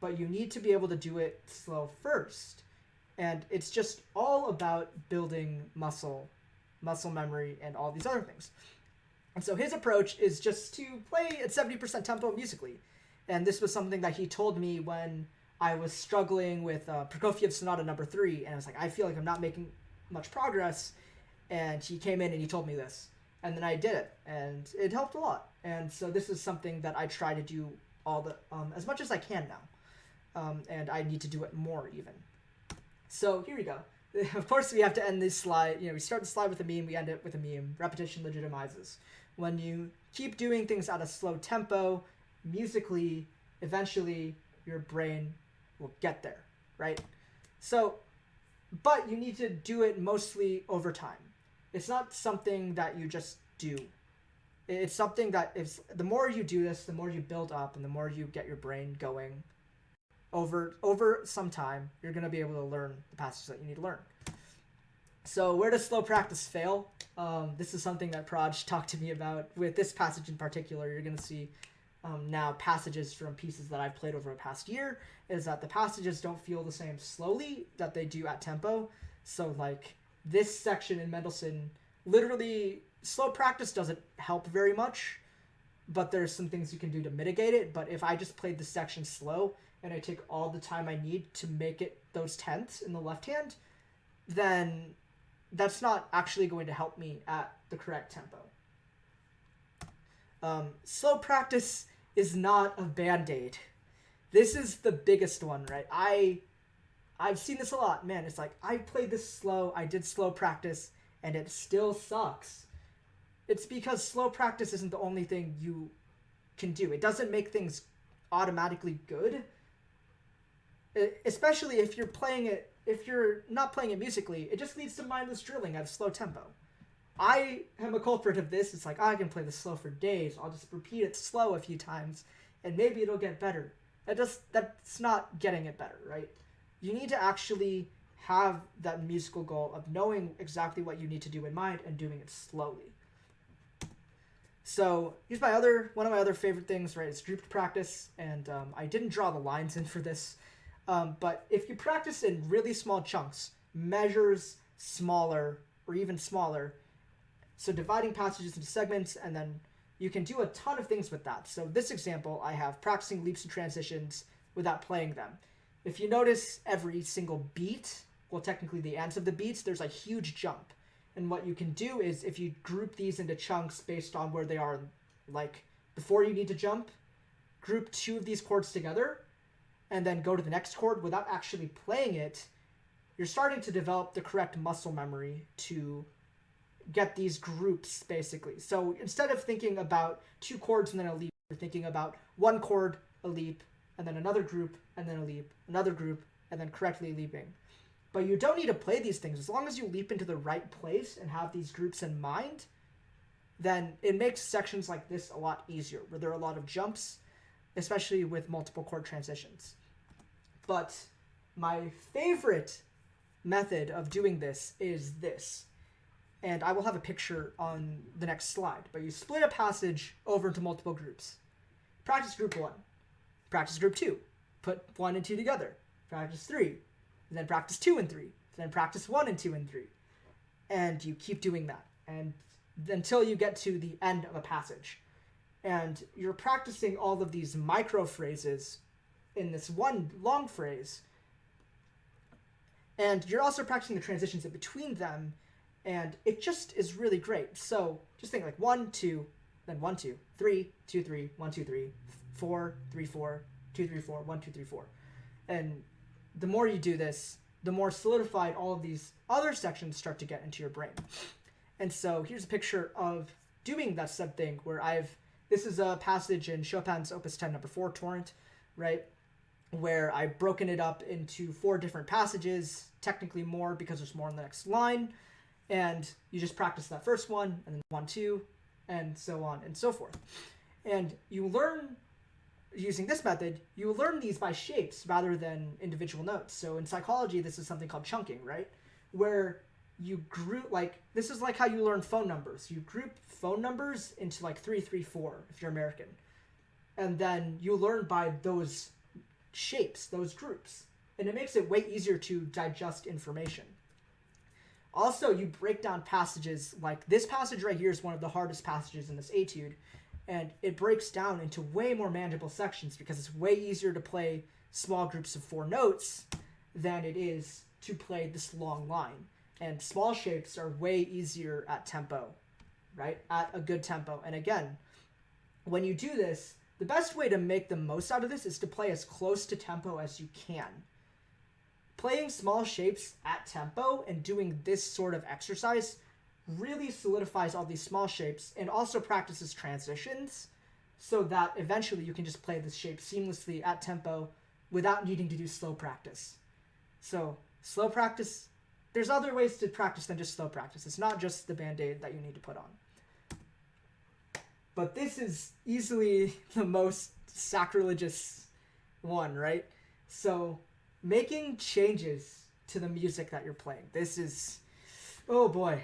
But you need to be able to do it slow first. And it's just all about building muscle memory, and all these other things. And so his approach is just to play at 70% tempo musically. And this was something that he told me when I was struggling with Prokofiev's Sonata No. 3, and I was like, I feel like I'm not making much progress. And he came in and he told me this. And then I did it, and it helped a lot. And so this is something that I try to do as much as I can now. And I need to do it more even. So here we go. Of course, we have to end this slide. We start the slide with a meme, we end it with a meme. Repetition legitimizes. When you keep doing things at a slow tempo, musically, eventually your brain will get there, right? So, but you need to do it mostly over time. It's not something that you just do. It's something that the more you do this, the more you build up, and the more you get your brain going. Over some time, you're going to be able to learn the passages that you need to learn. So where does slow practice fail? This is something that Praj talked to me about. With this passage in particular, you're going to see now passages from pieces that I've played over the past year, is that the passages don't feel the same slowly that they do at tempo. So like this section in Mendelssohn, literally slow practice doesn't help very much, but there's some things you can do to mitigate it. But if I just played this section slow, and I take all the time I need to make it those tenths in the left hand, then that's not actually going to help me at the correct tempo. Slow practice is not a band-aid. This is the biggest one, right? I've seen this a lot. Man, it's like, I played this slow, I did slow practice, and it still sucks. It's because slow practice isn't the only thing you can do. It doesn't make things automatically good. Especially if you're not playing it musically, it just leads to mindless drilling at a slow tempo. I am a culprit of this. It's like, I can play this slow for days. I'll just repeat it slow a few times, and maybe it'll get better. That's not getting it better, right? You need to actually have that musical goal of knowing exactly what you need to do in mind and doing it slowly. So here's one of my other favorite things, right? It's grouped practice, and I didn't draw the lines in for this. But if you practice in really small chunks, measures smaller or even smaller, so dividing passages into segments, and then you can do a ton of things with that. So this example, I have practicing leaps and transitions without playing them. If you notice every single beat, well, technically the ends of the beats, there's a huge jump. And what you can do is, if you group these into chunks based on where they are, like before you need to jump, group 2 of these chords together, and then go to the next chord without actually playing it, you're starting to develop the correct muscle memory to get these groups, basically. So instead of thinking about 2 chords and then a leap, you're thinking about 1 chord, a leap, and then another group, and then a leap, another group, and then correctly leaping. But you don't need to play these things. As long as you leap into the right place and have these groups in mind, then it makes sections like this a lot easier, where there are a lot of jumps, especially with multiple chord transitions. But my favorite method of doing this is this. And I will have a picture on the next slide. But you split a passage over into multiple groups. Practice group 1. Practice group 2. Put 1 and 2 together. Practice 3. And then practice 2 and 3. Then practice 1 and 2 and 3. And you keep doing that. And until you get to the end of a passage. And you're practicing all of these micro phrases in this one long phrase. And you're also practicing the transitions in between them. And it just is really great. So just think like 1, 2, then 1, 2, 3, 2, 3, 1, 2, 3, 4, 3, 4, 2, 3, 4, 1, 2, 3, 4. And the more you do this, the more solidified all of these other sections start to get into your brain. And so here's a picture of doing that sub thing where this is a passage in Chopin's Opus 10 number 4 Torrent, right? Where I've broken it up into 4 different passages, technically more because there's more in the next line. And you just practice that first one, and then 1, 2, and so on and so forth. And you learn using this method, you learn these by shapes rather than individual notes. So in psychology, this is something called chunking, right? Where you group, like, this is like how you learn phone numbers. You group phone numbers into like 334 if you're American. And then you learn by those shapes, those groups. And it makes it way easier to digest information. Also, you break down passages, like this passage right here is one of the hardest passages in this etude, and it breaks down into way more manageable sections because it's way easier to play small groups of 4 notes than it is to play this long line. And small shapes are way easier at tempo, right? At a good tempo. And again, when you do this, the best way to make the most out of this is to play as close to tempo as you can. Playing small shapes at tempo and doing this sort of exercise really solidifies all these small shapes and also practices transitions so that eventually you can just play this shape seamlessly at tempo without needing to do slow practice. So slow practice, there's other ways to practice than just slow practice. It's not just the Band-Aid that you need to put on. But this is easily the most sacrilegious one, right? So making changes to the music that you're playing. This is, oh boy,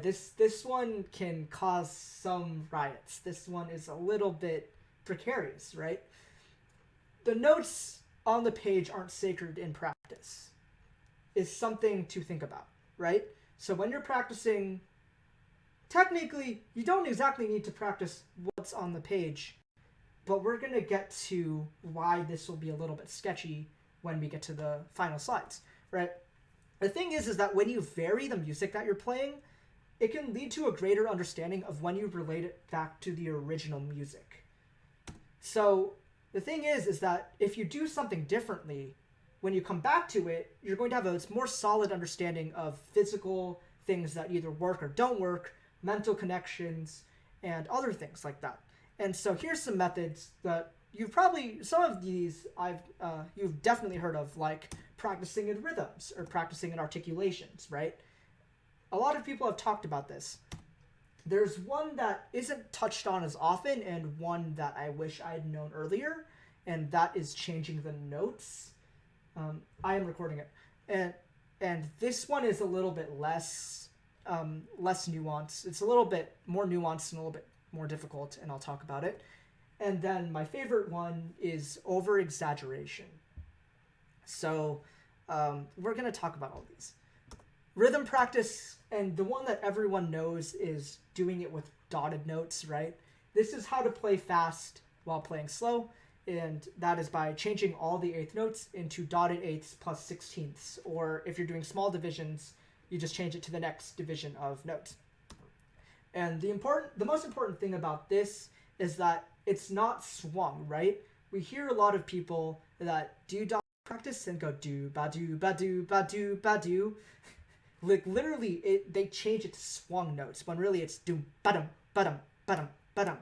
this one can cause some riots. This one is a little bit precarious, right? The notes on the page aren't sacred in practice is something to think about, right? So when you're practicing, technically, you don't exactly need to practice what's on the page, but we're going to get to why this will be a little bit sketchy when we get to the final slides, right? The thing is that when you vary the music that you're playing, it can lead to a greater understanding of when you relate it back to the original music. So the thing is that if you do something differently, when you come back to it, you're going to have a more solid understanding of physical things that either work or don't work, mental connections, and other things like that. And so here's some methods that you've probably, some of these you've definitely heard of, like practicing in rhythms or practicing in articulations, right? A lot of people have talked about this. There's one that isn't touched on as often and one that I wish I had known earlier, and that is changing the notes. I am recording it. And this one is a little bit less nuanced. It's a little bit more nuanced and a little bit more difficult, and I'll talk about it. And then my favorite one is over-exaggeration. So we're going to talk about all these. Rhythm practice, and the one that everyone knows is doing it with dotted notes, right? This is how to play fast while playing slow, and that is by changing all the eighth notes into dotted eighths plus sixteenths, or if you're doing small divisions, you just change it to the next division of notes. And the most important thing about this is that it's not swung, right? We hear a lot of people that do dot practice and go do ba do ba do ba do ba do. Like literally, they change it to swung notes when really it's do ba dum ba dum ba dum ba dum.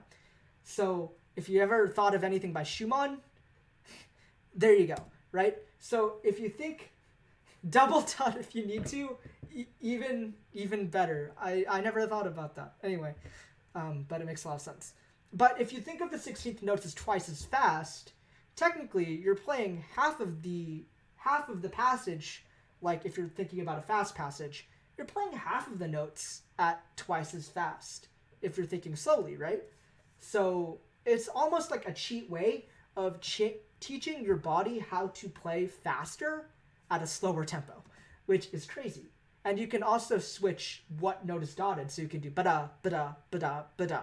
So if you ever thought of anything by Schumann, there you go, right? So if you think double dot if you need to, even better. I never thought about that. Anyway, but it makes a lot of sense. But if you think of the 16th notes as twice as fast, technically you're playing half of the passage. Like if you're thinking about a fast passage, you're playing half of the notes at twice as fast if you're thinking slowly, right? So it's almost like a cheat way of teaching your body how to play faster at a slower tempo, which is crazy. And you can also switch what note is dotted, so you can do ba-da, ba-da, ba-da, ba-da.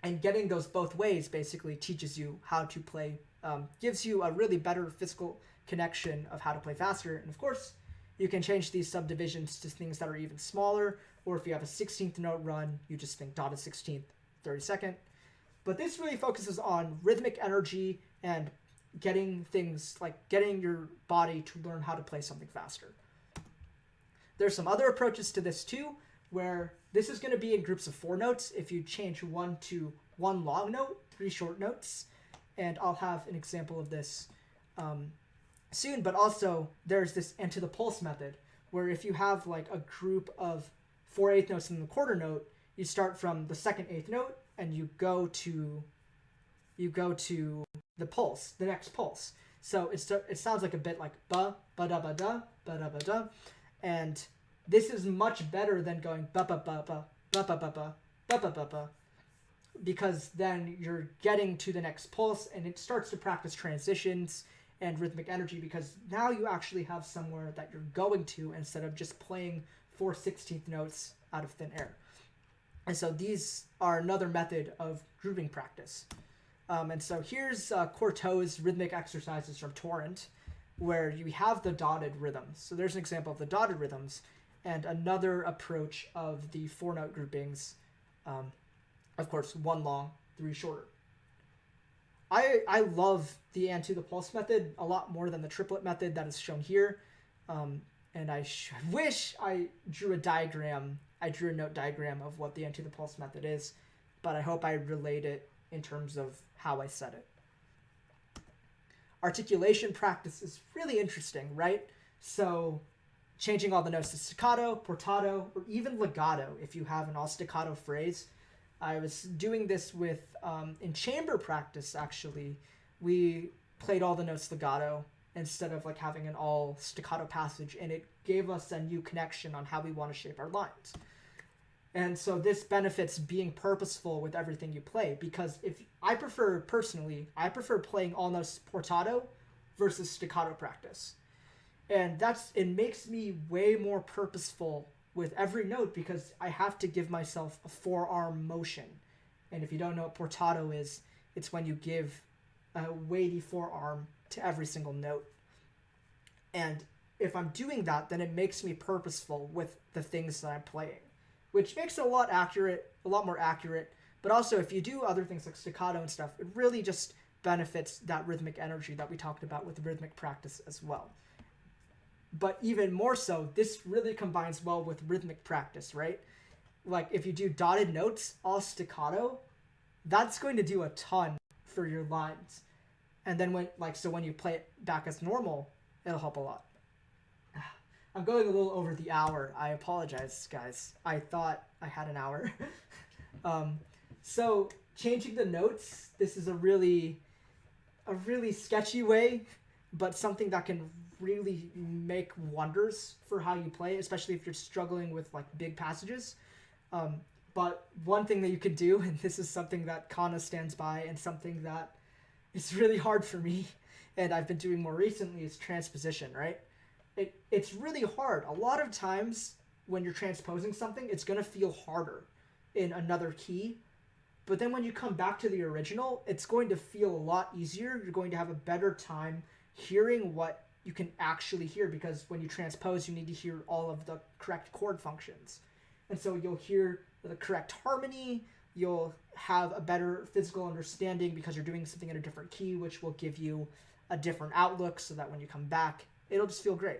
And getting those both ways basically teaches you how to play, gives you a really better physical connection of how to play faster. And of course, you can change these subdivisions to things that are even smaller, or if you have a 16th note run, you just think dotted 16th, 32nd. But this really focuses on rhythmic energy and getting things like getting your body to learn how to play something faster. There's some other approaches to this too, where this is going to be in groups of 4 notes. If you change one to 1 long note, 3 short notes, and I'll have an example of this soon. But also there's this and to the pulse method, where if you have like a group of 4 eighth notes in the quarter note, you start from the second eighth note and you go to the pulse, the next pulse. So it sounds like a bit like ba ba da ba da ba da ba da, and this is much better than going ba ba ba ba ba ba ba ba ba ba ba ba, because then you're getting to the next pulse and it starts to practice transitions and rhythmic energy, because now you actually have somewhere that you're going to instead of just playing 4/16 notes out of thin air. And so these are another method of grooving practice. And so here's Courteau's rhythmic exercises from Torrent, where you have the dotted rhythms. So there's an example of the dotted rhythms and another approach of the 4-note groupings. Of course, 1 long, 3 shorter. I love the and to the pulse method a lot more than the triplet method that is shown here. And I wish I drew a diagram. I drew a note diagram of what the and to the pulse method is, but I hope I relayed it in terms of how I said it. Articulation practice is really interesting, right? So changing all the notes to staccato, portato, or even legato if you have an all staccato phrase. I was doing this with, in chamber practice actually, we played all the notes legato instead of like having an all staccato passage, and it gave us a new connection on how we want to shape our lines. And so this benefits being purposeful with everything you play, because I prefer playing all notes portato versus staccato practice. And it makes me way more purposeful with every note, because I have to give myself a forearm motion. And if you don't know what portato is, it's when you give a weighty forearm to every single note. And if I'm doing that, then it makes me purposeful with the things that I'm playing, which makes it a lot more accurate. But also, if you do other things like staccato and stuff, it really just benefits that rhythmic energy that we talked about with rhythmic practice as well. But even more so, this really combines well with rhythmic practice, right? Like if you do dotted notes, all staccato, that's going to do a ton for your lines. And then when you play it back as normal, it'll help a lot. I'm going a little over the hour. I apologize, guys. I thought I had an hour. So changing the notes, this is a really sketchy way, but something that can really make wonders for how you play, especially if you're struggling with like big passages. But one thing that you could do, and this is something that Kana stands by and something that is really hard for me and I've been doing more recently, is transposition, right? It's really hard. A lot of times when you're transposing something, it's going to feel harder in another key. But then when you come back to the original, it's going to feel a lot easier. You're going to have a better time hearing what you can actually hear, because when you transpose, you need to hear all of the correct chord functions. And so you'll hear the correct harmony, you'll have a better physical understanding because you're doing something in a different key, which will give you a different outlook so that when you come back, it'll just feel great.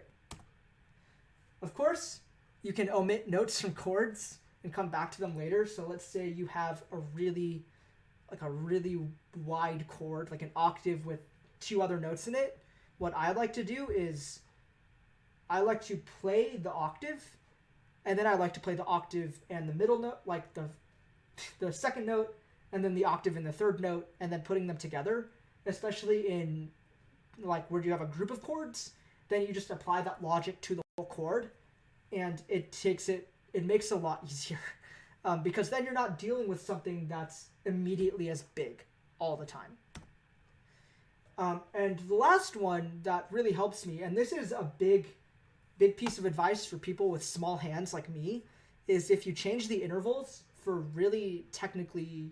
Of course, you can omit notes from chords and come back to them later. So let's say you have a really wide chord, like an octave with 2 other notes in it. What I like to do is I like to play the octave, and then I like to play the octave and the middle note, like the second note, and then the octave and the third note, and then putting them together, especially in like where you have a group of chords. Then you just apply that logic to the whole chord, and it makes it a lot easier, because then you're not dealing with something that's immediately as big all the time. And the last one that really helps me, and this is a big piece of advice for people with small hands like me, is if you change the intervals for really technically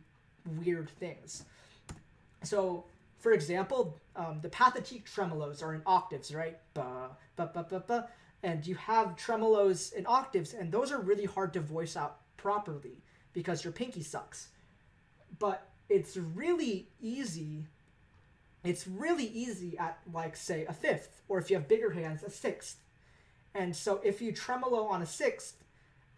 weird things. So, for example, the pathétique tremolos are in octaves, right? Ba, ba, ba, ba, ba. And you have tremolos in octaves, and those are really hard to voice out properly because your pinky sucks. But it's really easy at, like, say, a fifth, or if you have bigger hands, a sixth. And so if you tremolo on a sixth,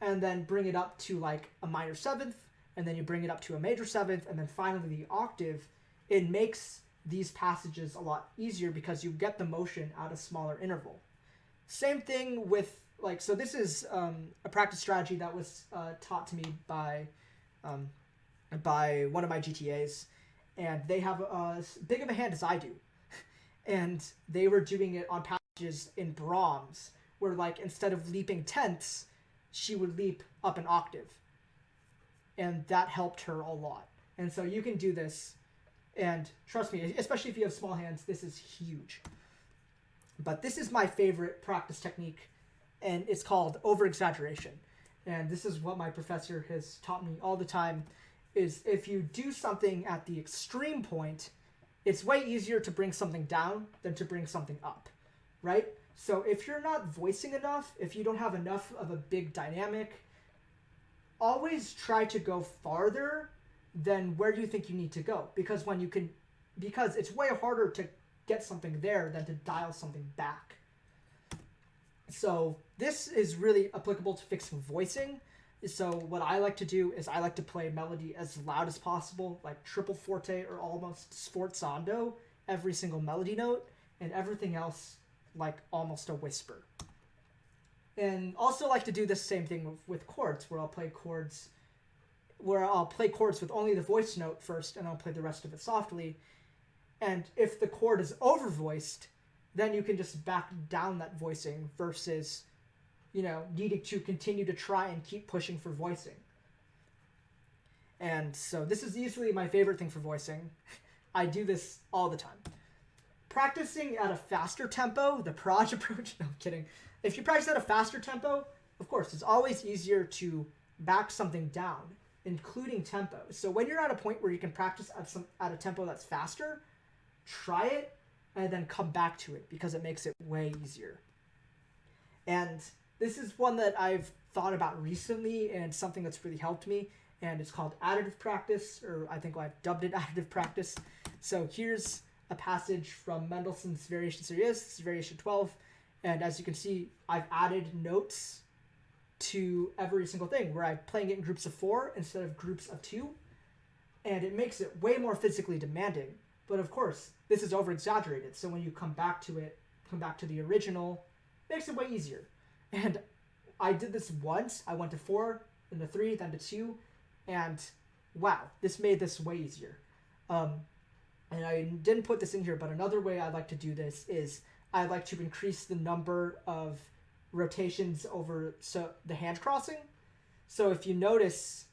and then bring it up to, like, a minor seventh, and then you bring it up to a major seventh, and then finally the octave, it makes these passages a lot easier because you get the motion at a smaller interval. Same thing with, like, so this is a practice strategy that was taught to me by one of my GTAs. and they have as big of a hand as I do. And they were doing it on passages in Brahms, where like instead of leaping tenths, she would leap up an octave. And that helped her a lot. And so you can do this, and trust me, especially if you have small hands, this is huge. But this is my favorite practice technique, and it's called over-exaggeration. And this is what my professor has taught me all the time, is if you do something at the extreme point, it's way easier to bring something down than to bring something up, right? So if you're not voicing enough, if you don't have enough of a big dynamic, always try to go farther than where you think you need to go. Because it's way harder to get something there than to dial something back. So this is really applicable to fixing voicing. So what I like to do is I like to play melody as loud as possible, like triple forte or almost sforzando every single melody note, and everything else like almost a whisper. And also like to do the same thing with chords, where I'll play chords with only the voice note first, and I'll play the rest of it softly. And if the chord is overvoiced, then you can just back down that voicing versus, needing to continue to try and keep pushing for voicing. And so this is easily my favorite thing for voicing. I do this all the time. Practicing at a faster tempo, the Proj approach, no, I'm kidding. If you practice at a faster tempo, of course, it's always easier to back something down, including tempo. So when you're at a point where you can practice at a tempo that's faster, try it and then come back to it, because it makes it way easier. And this is one that I've thought about recently, and something that's really helped me, and it's called additive practice, or I think I've dubbed it additive practice. So here's a passage from Mendelssohn's Variation Series. This is Variation 12. And as you can see, I've added notes to every single thing, where I'm playing it in groups of 4 instead of groups of 2. And it makes it way more physically demanding. But of course, this is over-exaggerated. So when you come back to the original, it makes it way easier. And I did this once. I went to 4, then to 3, then to 2. And wow, this made this way easier. And I didn't put this in here, but another way I like to do this is I like to increase the number of rotations over the hand crossing. So if you notice,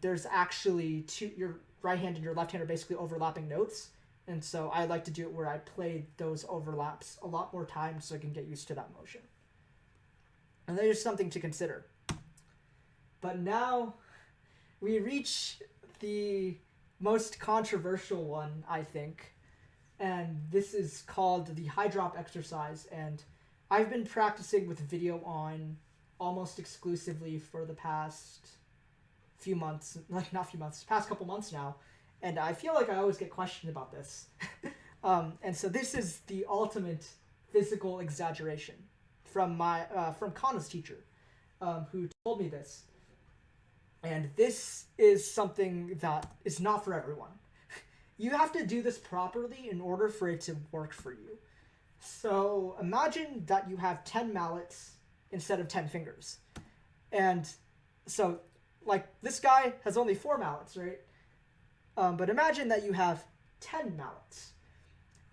there's actually your right hand and your left hand are basically overlapping notes. And so I like to do it where I play those overlaps a lot more times so I can get used to that motion. And there's something to consider. But now we reach the most controversial one, I think. And this is called the high drop exercise. And I've been practicing with video on almost exclusively for the past few months, past couple months now. And I feel like I always get questioned about this. And so this is the ultimate physical exaggeration from Kana's teacher, who told me this. And this is something that is not for everyone. You have to do this properly in order for it to work for you. So imagine that you have 10 mallets instead of 10 fingers. And so, like, this guy has only 4 mallets, right? But imagine that you have 10 mallets.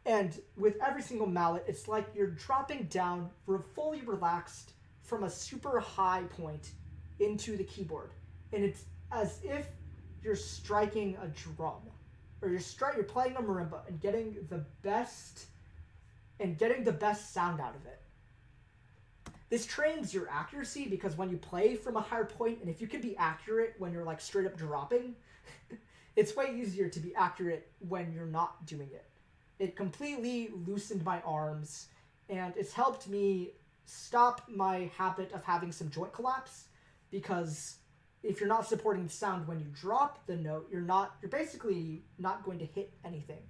And with every single mallet, it's like you're dropping down fully relaxed from a super high point into the keyboard. And it's as if you're striking a drum, or you're playing a marimba and getting the best sound out of it. This trains your accuracy, because when you play from a higher point, and if you can be accurate when you're like straight up dropping, it's way easier to be accurate when you're not doing it. It completely loosened my arms, and it's helped me stop my habit of having some joint collapse, because if you're not supporting the sound when you drop the note, you're basically not going to hit anything.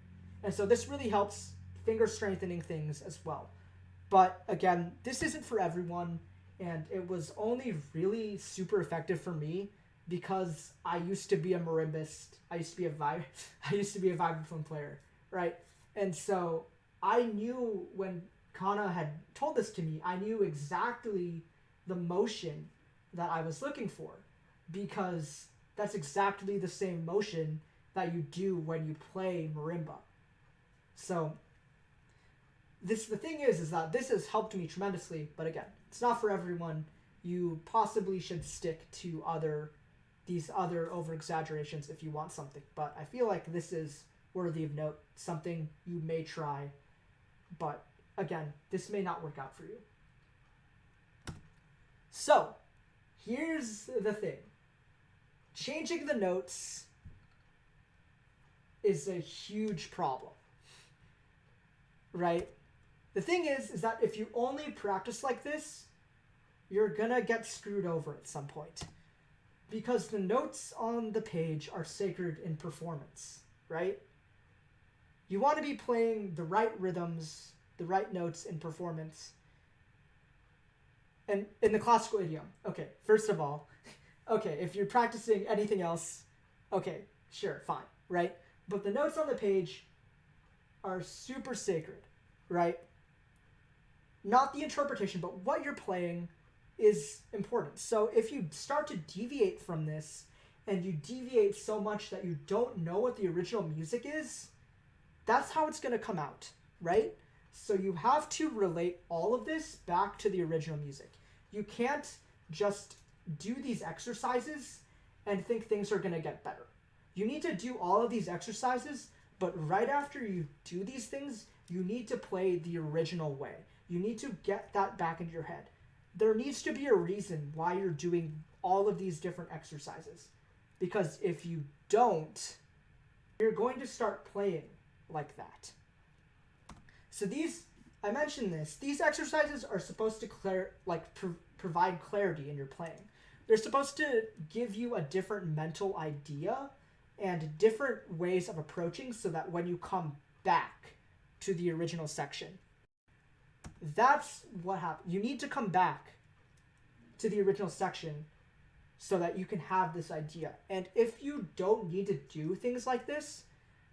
And so this really helps finger strengthening things as well. But again, this isn't for everyone, and it was only really super effective for me because I used to be a marimbist. I used to be a vibraphone player, right? And so I knew when Kana had told this to me, I knew exactly the motion that I was looking for, because that's exactly the same motion that you do when you play marimba. So the thing is that this has helped me tremendously, but again, it's not for everyone. You possibly should stick to these other over exaggerations if you want something, but I feel like this is worthy of note, something you may try, but again, this may not work out for you. So here's the thing. Changing the notes is a huge problem, right? The thing is that if you only practice like this, you're gonna get screwed over at some point, because the notes on the page are sacred in performance, right? You want to be playing the right rhythms, the right notes in performance. And in the classical idiom, okay, first of all, okay, if you're practicing anything else, okay, sure, fine, right? But the notes on the page are super sacred, right? Not the interpretation, but what you're playing is important. So if you start to deviate from this, and you deviate so much that you don't know what the original music is, that's how it's going to come out, right? So you have to relate all of this back to the original music. You can't just do these exercises and think things are going to get better. You need to do all of these exercises, but right after you do these things, you need to play the original way. You need to get that back into your head. There needs to be a reason why you're doing all of these different exercises. Because if you don't, you're going to start playing like that. So I mentioned this, these exercises are supposed to provide clarity in your playing. They're supposed to give you a different mental idea and different ways of approaching, so that when you come back to the original section, that's what happens. You need to come back to the original section so that you can have this idea. And if you don't need to do things like this,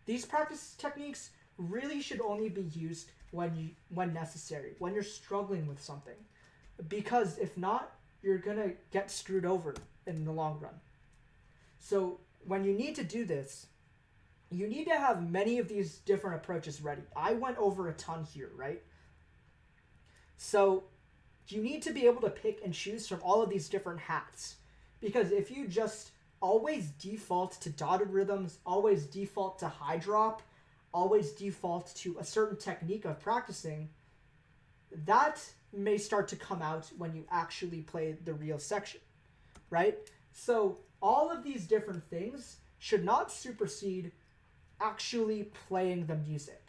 these practice techniques really should only be used when necessary, when you're struggling with something. Because if not, you're going to get screwed over in the long run. So when you need to do this, you need to have many of these different approaches ready. I went over a ton here, right? So you need to be able to pick and choose from all of these different hats. Because if you just always default to dotted rhythms, always default to high drop, always default to a certain technique of practicing, that may start to come out when you actually play the real section, right? So all of these different things should not supersede actually playing the music.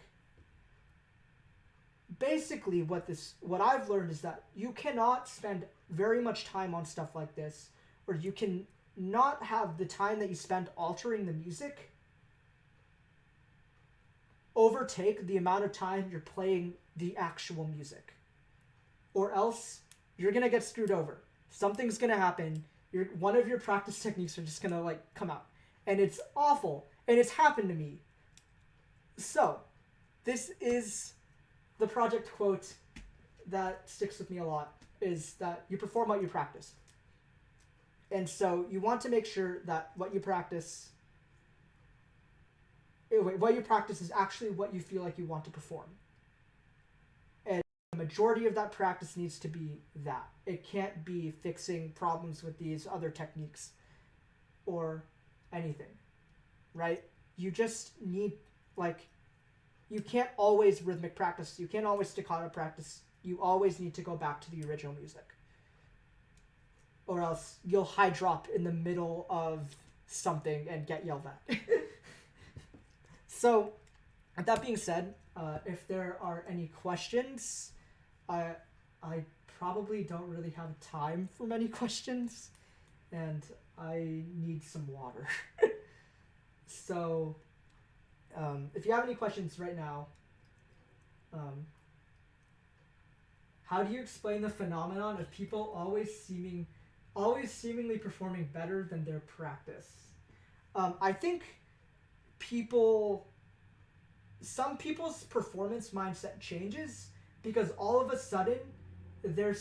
Basically, what I've learned is that you cannot spend very much time on stuff like this, or you can not have the time that you spend altering the music overtake the amount of time you're playing the actual music. Or else you're gonna get screwed over. Something's gonna happen. One of your practice techniques are just gonna come out. And it's awful. And it's happened to me. So, this is the project quote that sticks with me a lot, is that you perform what you practice. And so you want to make sure that what you practice is actually what you feel like you want to perform. And the majority of that practice needs to be that. It can't be fixing problems with these other techniques or anything, right? You just need, you can't always rhythmic practice. You can't always staccato practice. You always need to go back to the original music. Or else you'll high drop in the middle of something and get yelled at. So, with that being said, if there are any questions, I probably don't really have time for many questions, and I need some water. So, if you have any questions right now, how do you explain the phenomenon of people always seemingly performing better than their practice? I think some people's performance mindset changes because all of a sudden their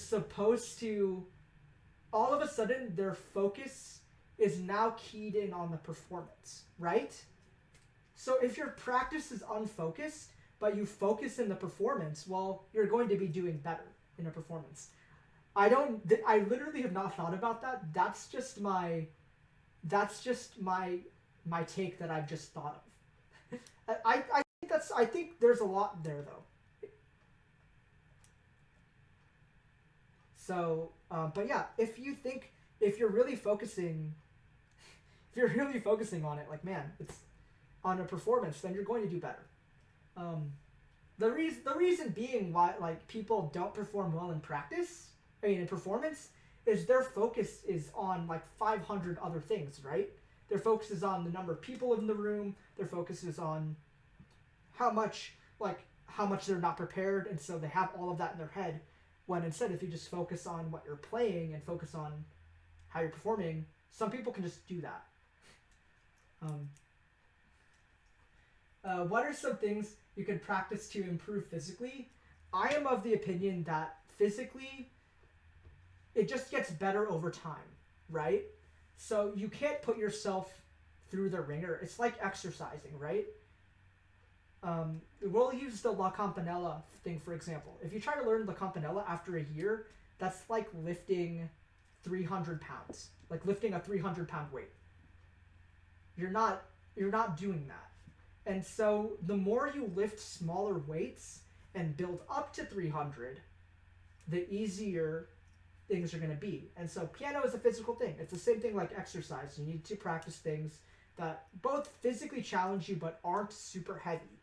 focus is now keyed in on the performance, right? So if your practice is unfocused, but you focus in the performance, well, you're going to be doing better in a performance. I literally have not thought about that. That's just my take that I've just thought of. I think there's a lot there though. So, but yeah, if you're really focusing on it, like, man, it's on a performance, then you're going to do better. The reason being why, like, people don't perform well in practice, in performance, is their focus is on like 500 other things, right? Their focus is on the number of people in the room. Their focus is on how much they're not prepared, and so they have all of that in their head. When instead, if you just focus on what you're playing and focus on how you're performing, some people can just do that. What are some things you can practice to improve physically? I am of the opinion that physically, it just gets better over time, right? So you can't put yourself through the ringer. It's like exercising, right? We'll use the La Campanella thing, for example. If you try to learn La Campanella after a year, that's like lifting 300 pounds, like lifting a 300-pound weight. You're not doing that. And so the more you lift smaller weights and build up to 300, the easier things are going to be. And so piano is a physical thing. It's the same thing like exercise. You need to practice things that both physically challenge you but aren't super heavy,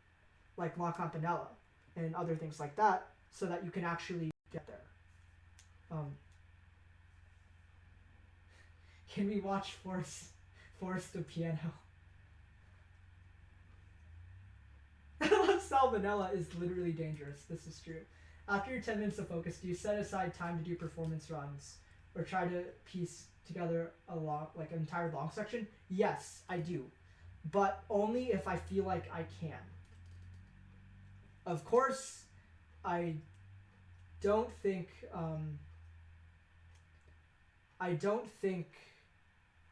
like La Campanella and other things like that, so that you can actually get there. Can we watch Force the Piano? Salmonella is literally dangerous. This is true. After your 10 minutes of focus, do you set aside time to do performance runs or try to piece together an entire long section? Yes, I do, but only if I feel like I can. Of course, I don't think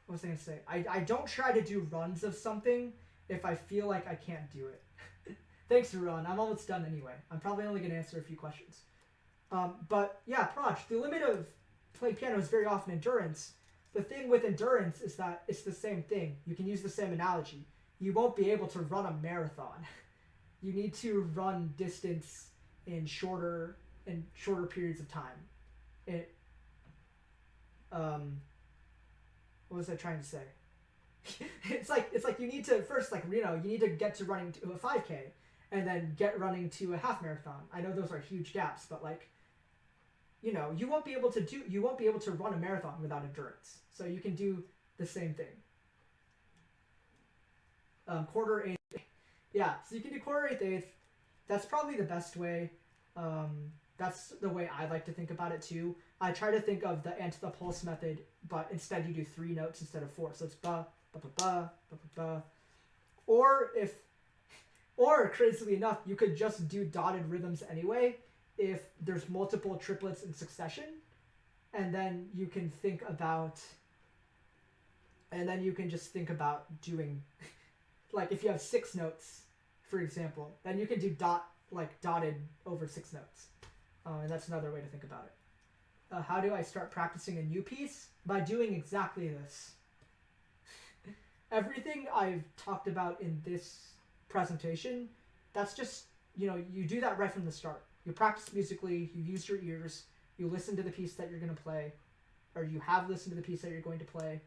what was I gonna say? I don't try to do runs of something if I feel like I can't do it. Thanks, Ron. I'm almost done anyway. I'm probably only going to answer a few questions. But yeah, Praj, the limit of playing piano is very often endurance. The thing with endurance is that it's the same thing. You can use the same analogy. You won't be able to run a marathon. You need to run distance in shorter periods of time. What was I trying to say? it's like you need to first, like, you need to get to running to a 5K and then get running to a half marathon. I know those are huge gaps, but like, you won't be able to run a marathon without endurance. So you can do the same thing. Quarter, eighth, yeah. So you can do quarter, eighth, eighth. That's probably the best way. That's the way I like to think about it too. I try to think of the ant the pulse method, but instead you do 3 notes instead of 4. So it's ba ba ba ba ba ba ba. Or crazily enough, you could just do dotted rhythms anyway if there's multiple triplets in succession, and then you can just think about doing, like, if you have 6 notes, for example, then you can do dotted over 6 notes, and that's another way to think about it. How do I start practicing a new piece? By doing exactly this. Everything I've talked about in this presentation, that's just, you do that right from the start. You practice musically, you use your ears, you listen to the piece that you're going to play, or you have listened to the piece that you're going to play,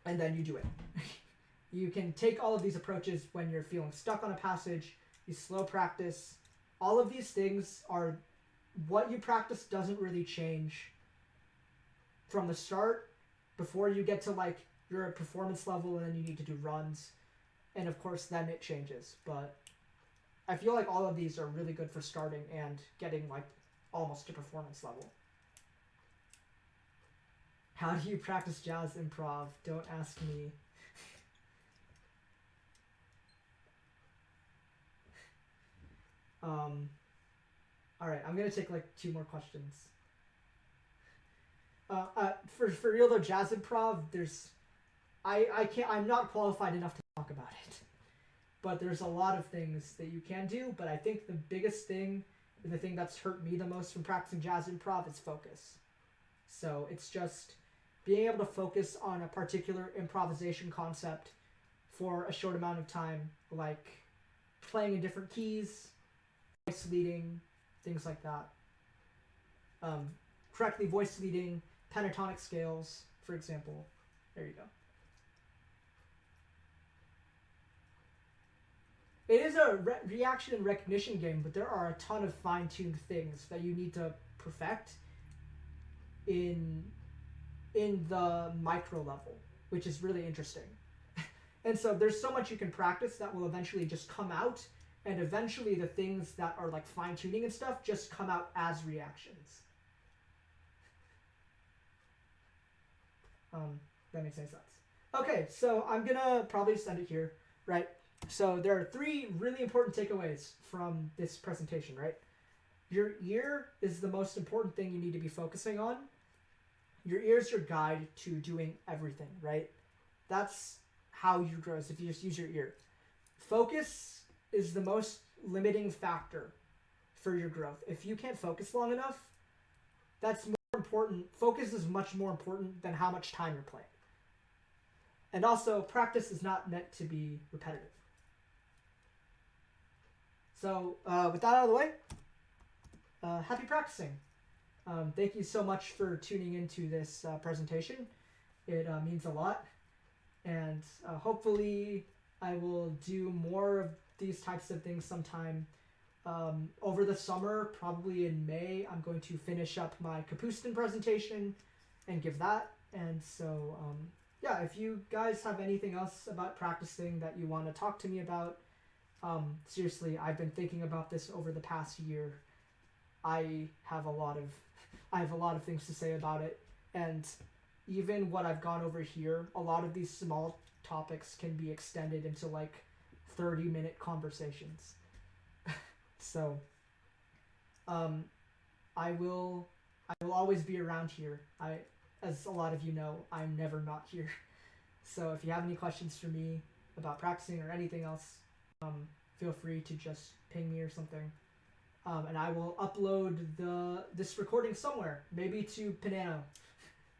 and then you do it. You can take all of these approaches when you're feeling stuck on a passage, you slow practice. All of these things are what you practice doesn't really change from the start before you get to like your performance level, and then you need to do runs. And of course, then it changes. But I feel like all of these are really good for starting and getting like almost to performance level. How do you practice jazz improv? Don't ask me. All right, I'm gonna take like 2 more questions. For real though, jazz improv, I'm not qualified enough to talk about it. but there's a lot of things that you can do. But I think the biggest thing, the thing that's hurt me the most from practicing jazz improv is focus. So it's just being able to focus on a particular improvisation concept for a short amount of time, like playing in different keys, voice leading, things like that. Correctly voice leading, pentatonic scales, for example. There you go. It is a reaction and recognition game, but there are a ton of fine-tuned things that you need to perfect in the micro level, which is really interesting. And so there's so much you can practice that will eventually just come out, and eventually the things that are like fine-tuning and stuff just come out as reactions. That makes any sense. Okay, so I'm gonna probably just end it here, right? So there are 3 really important takeaways from this presentation, right? Your ear is the most important thing you need to be focusing on. Your ear is your guide to doing everything, right? That's how you grow, is if you just use your ear. Focus is the most limiting factor for your growth. If you can't focus long enough, that's more important. Focus is much more important than how much time you're playing. And also, practice is not meant to be repetitive. So with that out of the way, happy practicing. Thank you so much for tuning into this presentation. It means a lot. And hopefully I will do more of these types of things sometime over the summer. Probably in May, I'm going to finish up my Kapustin presentation and give that. And so, yeah, if you guys have anything else about practicing that you want to talk to me about, seriously, I've been thinking about this over the past year. I have a lot of things to say about it, and even what I've gone over here, a lot of these small topics can be extended into like 30-minute conversations. So I will always be around here. As a lot of you know, I'm never not here. So if you have any questions for me about practicing or anything else, feel free to just ping me or something. And I will upload this recording somewhere, maybe to Panano.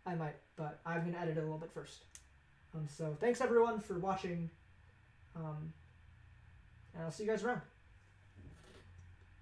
I might, but I'm going to edit it a little bit first. So thanks everyone for watching, and I'll see you guys around.